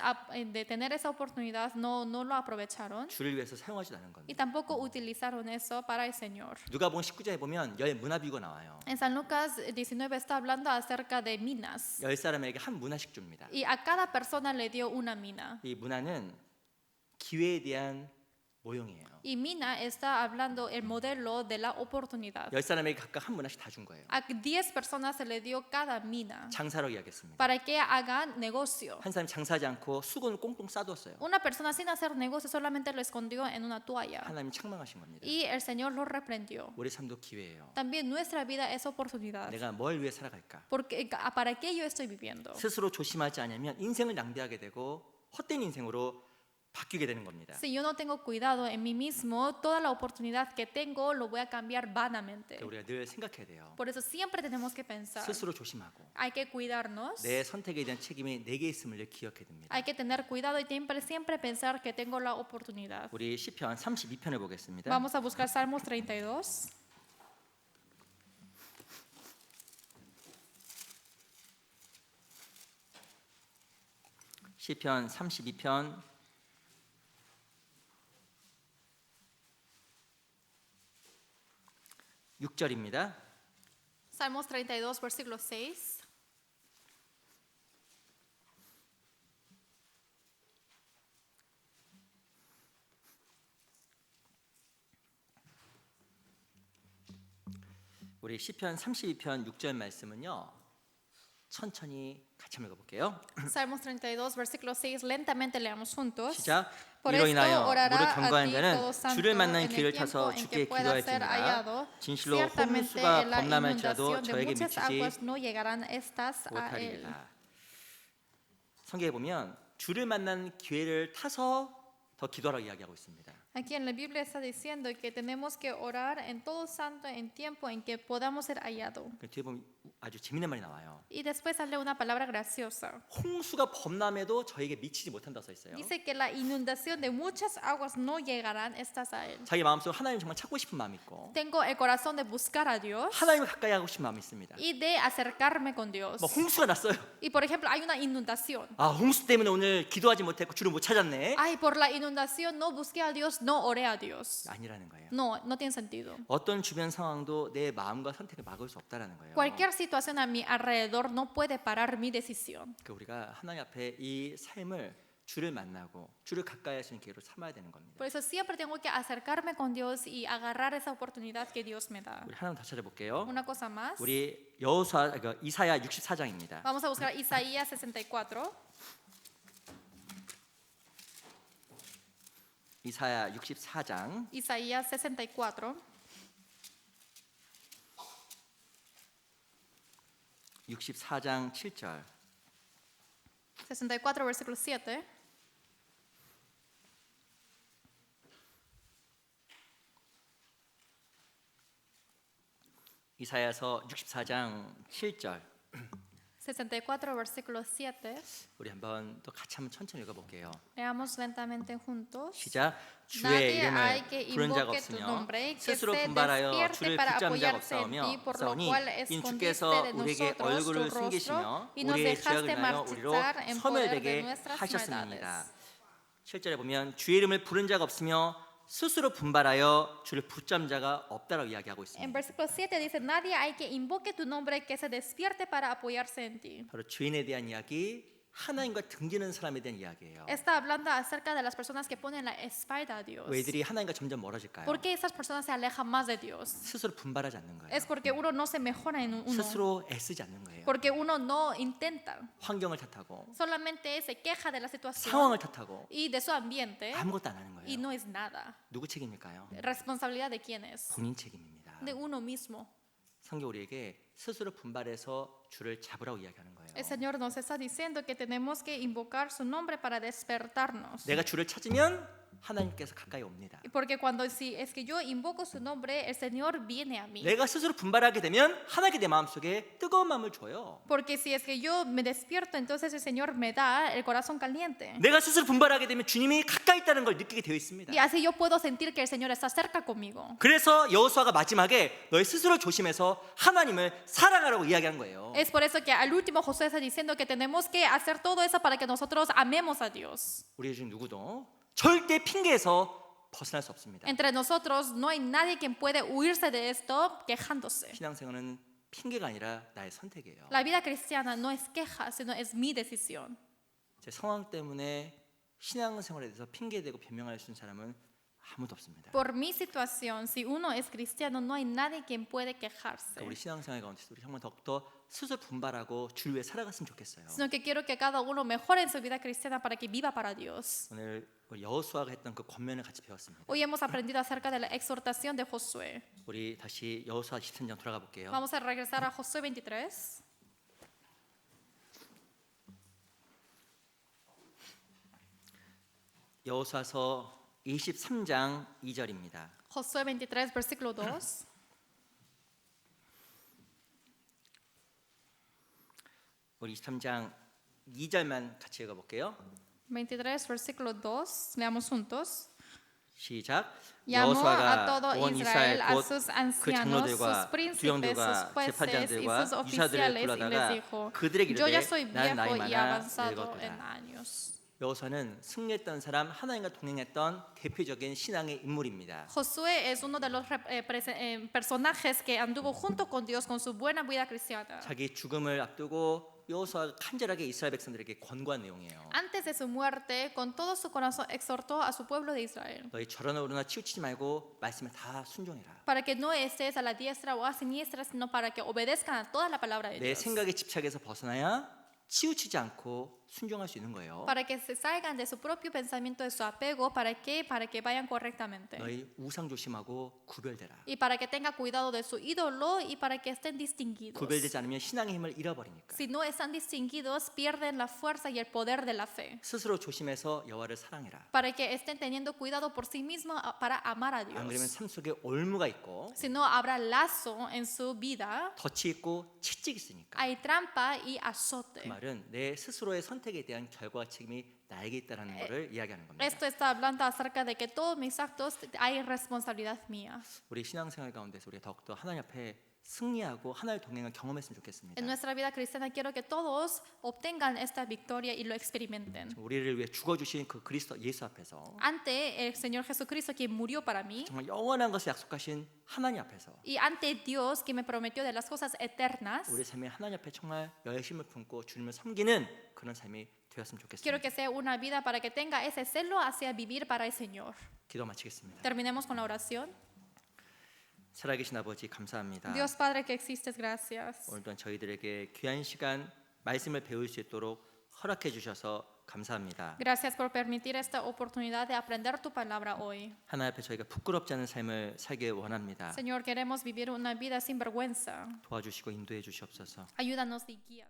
de tener esa oportunidad, no lo aprovecharon 주를 위해서 사용하지도 않은 y 겁니다. tampoco utilizaron eso para el Señor. 누가복음 19장에 보면 열 문화 비유가 나와요. En San Lucas 19 está hablando acerca de minas 10사람에게 한 문화씩 줍니다. y a cada persona le dio una mina. 이 문화는 기회에 대한 모형이에요. Y mina está hablando el modelo de la oportunidad. 10사람에게 각각 한 문화씩 다 준 거예요. A 10 personas se le dio cada mina 장사로 이야기했습니다. para que hagan negocio. 한 사람이 장사하지 않고 수건을 꽁꽁 싸뒀어요. Una persona sin hacer negocio solamente lo escondió en una toalla 하나님이 책망하신 겁니다. y el Señor lo reprendió. 우리 삶도 기회예요. También nuestra vida es oportunidad. 내가 뭘 위해 살아갈까? Porque, ¿para qué yo estoy viviendo? 스스로 조심하지 않으면 인생을 낭비하게 되고 헛된 인생으로 바뀌게 되는 겁니다. Si yo no tengo cuidado en mí mismo, toda la oportunidad que tengo lo voy a cambiar vanamente. 그러니까 우리가 늘 생각해야 돼요. Por eso siempre tenemos que pensar. 스스로 조심하고 Hay que cuidarnos. 내 선택에 대한 책임이 내게 있음을 늘 기억해야 됩니다. Hay que tener cuidado y siempre pensar que tengo la oportunidad. 우리 시편 32편을 보겠습니다. Vamos a buscar Salmos 32. 시편 32편 6절입니다. Salmos 32, versículo 6. 우리 시편 32편 6절 말씀은요. 천천히 같이 한번 읽어볼게요. Salmos 32, versículo 6. Lentamente leamos juntos. 시작. Por 이로 esto 인하여 orará 무릇 a 경건한 ti 자는 todo santo 주를 만난 en el 기회를 tiempo 타서 en que 주께 pueda ser 기도할지니라. hallado. 진실로 Ciertamente 홍수가 en la 범람할지라도 inundación de 저에게 muchas 미치지 aguas no llegarán estas a él. 못하리라. 성경에 보면 주를 만난 기회를 타서 더 기도하라고 이야기하고 있습니다. Aquí en la Biblia está diciendo que tenemos que orar en todo santo en tiempo en que podamos ser hallados. 그 뒤에 보면 아주 재밌는 말이 나와요. Y después sale una palabra graciosa. 홍수가 범람해도 저에게 미치지 못한다 써 있어요. Dice que la inundación de muchas aguas no llegarán estas a él. 자기 마음속으로 하나님 정말 찾고 싶은 마음이 있고 Tengo el corazón de buscar a Dios 하나님을 가까이 하고 싶은 마음이 있습니다. y de acercarme con Dios. 뭐 홍수가 났어요. Y por ejemplo, hay una inundación. 아 홍수 때문에 오늘 기도하지 못했고 주를 못 찾았네. Ay, por la inundación no busqué a Dios, no oré a Dios. 아니라는 거예요. No tiene sentido. 어떤 주변 상황도 내 마음과 선택을 막을 수 없다라는 거예요. Cualquier situación a mi alrededor no puede parar mi decisión. 그러니까 우리가 하나님 앞에 이 삶을 주를 만나고 주를 가까이 하시는 기회로 삼아야 되는 겁니다. Por eso siempre tengo que acercarme con Dios y agarrar esa oportunidad que Dios me da. 우리 하나님 다 찾아볼게요. Una cosa más. 우리 이사야 64장입니다. Vamos a buscar Isaías 64. 이사야 64장 Isaías 64. 64장 7절 64, versículo 7. 이사야서 64장 7절 64, versículo 7. 우리 한번 또 같이 한번 천천히 읽어볼게요. Leamos lentamente juntos. 시작. 주의 Nadie hay 이름을 que 부른 자가 invoque tu 없으며 nombre, que 스스로 se 분발하여 despierte 주를 para 붙잡은 자가 apoyarse en ti, 없사오며 por lo 싸우니 cual 인 escondiste 주께서 de 우리에게 nosotros tu 얼굴을 rostro 숨기시며 y nos 우리의 죄악을 dejaste 인하여 우리로 marchitar en poder de 소멸되게 nuestras 하셨습니다. maldades. 7절에 보면 주의 이름을 부른 자가 없으며 스스로 분발하여 주를 붙잡은 자가 없다라고 이야기하고 En 있습니다. versículo 7 dice, nadie hay que invoque tu nombre, que se despierte para apoyarse en ti. 바로 죄인에 대한 이야기, 하나님과 등지는 사람에 대한 이야기예요. Está hablando acerca de las personas que ponen la espalda a Dios. 왜 이들이 하나님과 점점 멀어질까요? ¿Por qué esas personas se alejan más de Dios? 스스로 분발하지 않는 거예요. Es porque uno no se mejora en uno. 스스로 애쓰지 않는 거예요. Porque uno no intenta. 환경을 탓하고 Solamente se queja de la situación 상황을 탓하고 y de su ambiente 아무것도 안 하는 y 거예요. no es nada. 누구 책임일까요? ¿Responsabilidad de quién es? 본인 책임입니다. De uno mismo. 성경 우리에게 스스로 분발해서 주를 잡으라고 이야기하는 거예요. El Señor nos está diciendo que tenemos que invocar su nombre para despertarnos. 내가 주를 찾으면 하나님께서 가까이 옵니다. Porque cuando si es que yo invoco su nombre, el Señor viene a mí. 내가 스스로 분발하게 되면 하나님께 내 마음속에 뜨거운 마음을 줘요. Porque si es que yo me despierto, entonces el Señor me da el corazón caliente. 내가 스스로 분발하게 되면 주님이 가까이 있다는 걸 느끼게 되어 있습니다. Y así yo puedo sentir que el Señor está cerca conmigo. 그래서 여호수아가 마지막에 너희 스스로 조심해서 하나님을 사랑하라고 이야기한 거예요. Es por eso que al último Josué está diciendo que tenemos que hacer todo eso para que nosotros amemos a Dios. 우리 중 누구도 절대 핑계에서 벗어날 수 없습니다. Entre nosotros no hay nadie quien puede huirse de esto quejándose. 신앙생활은 핑계가 아니라 나의 선택이에요. La vida cristiana no es queja, sino es mi decisión. 제 상황 때문에 신앙생활에 대해서 핑계대고 변명할 수 있는 사람은 아무도 없습니다. Por mi situación, si uno es cristiano, no hay nadie quien puede quejarse. 그러니까 우리 신앙생활 가운데서 우리 정말 더욱더 스스로 분발하고 주를 위해 살아갔으면 좋겠어요. Sino que quiero que cada uno mejore en su vida cristiana para que viva para Dios. 오늘 우리 여호수아가 했던 그 권면을 같이 배웠습니다. Hoy hemos aprendido acerca de la exhortación de Josué. 우리 다시 여호수아 23장 돌아가 볼게요. Vamos a regresar a Josué 23. 여호수아서 23장 2절입니다. Josué 23, versículo 2. 우리 23장 2절만 같이 읽어 볼게요. 23, versículo 2. Leamos juntos. 시작. Llamó a 여호수아가 todo 온 Israel, 이스라엘 a 곧 sus 그 ancianos, sus 장로들과 príncipes, sus 주영들과 jueces y 재판장들과 sus 이사들을 oficiales y les 불러다가 dijo: 그들에게 Yo ya 이르되 soy 나는 나이 viejo y 많아 avanzado en 늙었도다. años. 여호수아는 승리했던 사람, 하나님과 동행했던 대표적인 신앙의 인물입니다. Josué es uno de los personajes que anduvo junto con Dios con su buena vida cristiana. 자기 죽음을 앞두고 여호수아가 간절하게 이스라엘 백성들에게 권고한 내용이에요. Antes de su muerte, con todo su corazón exhortó a su pueblo de Israel 너희 저러나 오르나 치우치지 말고 말씀에 다 순종해라. para que no estés a la diestra o a siniestra, sino para que obedezcan a toda la palabra de 내 Dios. 생각에 집착해서 벗어나야 치우치지 않고 순종할 수 있는 거예요. Para que se salgan de su propio pensamiento, de su apego, ¿para qué? Para que vayan correctamente. 너희 우상 조심하고 구별되라. Y para que tenga cuidado de su ídolo y para que estén distinguidos. 구별되지 않으면 신앙의 힘을 잃어버리니까. Si no están distinguidos, pierden la fuerza y el poder de la fe. 스스로 조심해서 여호와를 사랑해라. Para que estén teniendo cuidado por sí mismos para amar a 안 그러면 Dios. 삶 속에 올무가 있고 Si no, habrá lazo en su vida, 덫이 있고 채찍이 있으니까. hay trampa y 그 azote. 말은 내 스스로의 선택에 대한 결과 책임이 나에게 있다는 것을 이야기하는 겁니다. Esto está hablando acerca de que todos mis actos hay responsabilidad mía. 우리 신앙생활 가운데서 우리가 더욱더 하나님 앞에 승리하고 하나님의 동행을 경험했으면 좋겠습니다. En nuestra vida cristiana quiero que todos obtengan esta victoria y lo experimenten. 우리를 위해 죽어주신 그 그리스도 예수 앞에서 Ante el Señor Jesucristo quien murió para mí 정말 영원한 것을 약속하신 하나님 앞에서 y ante Dios que me prometió de las cosas eternas, 우리 삶이 하나님 앞에 정말 열심을 품고 주님을 섬기는 그런 삶이 되었으면 quiero 좋겠습니다. que sea una vida para que tenga ese celo hacia vivir para el Señor. 기도 마치겠습니다. Terminemos con la oración. 살아계신 아버지 감사합니다. Dios Padre que existes, gracias. 오늘 또한 저희들에게 귀한 시간 말씀을 배울 수 있도록 허락해 주셔서 감사합니다. Gracias por permitir esta oportunidad de aprender tu palabra hoy. 하나님 앞에 저희가 부끄럽지 않은 삶을 살길 원합니다. Señor, queremos vivir una vida sin vergüenza. 도와주시고 인도해 주시옵소서. Ayúdanos y guía.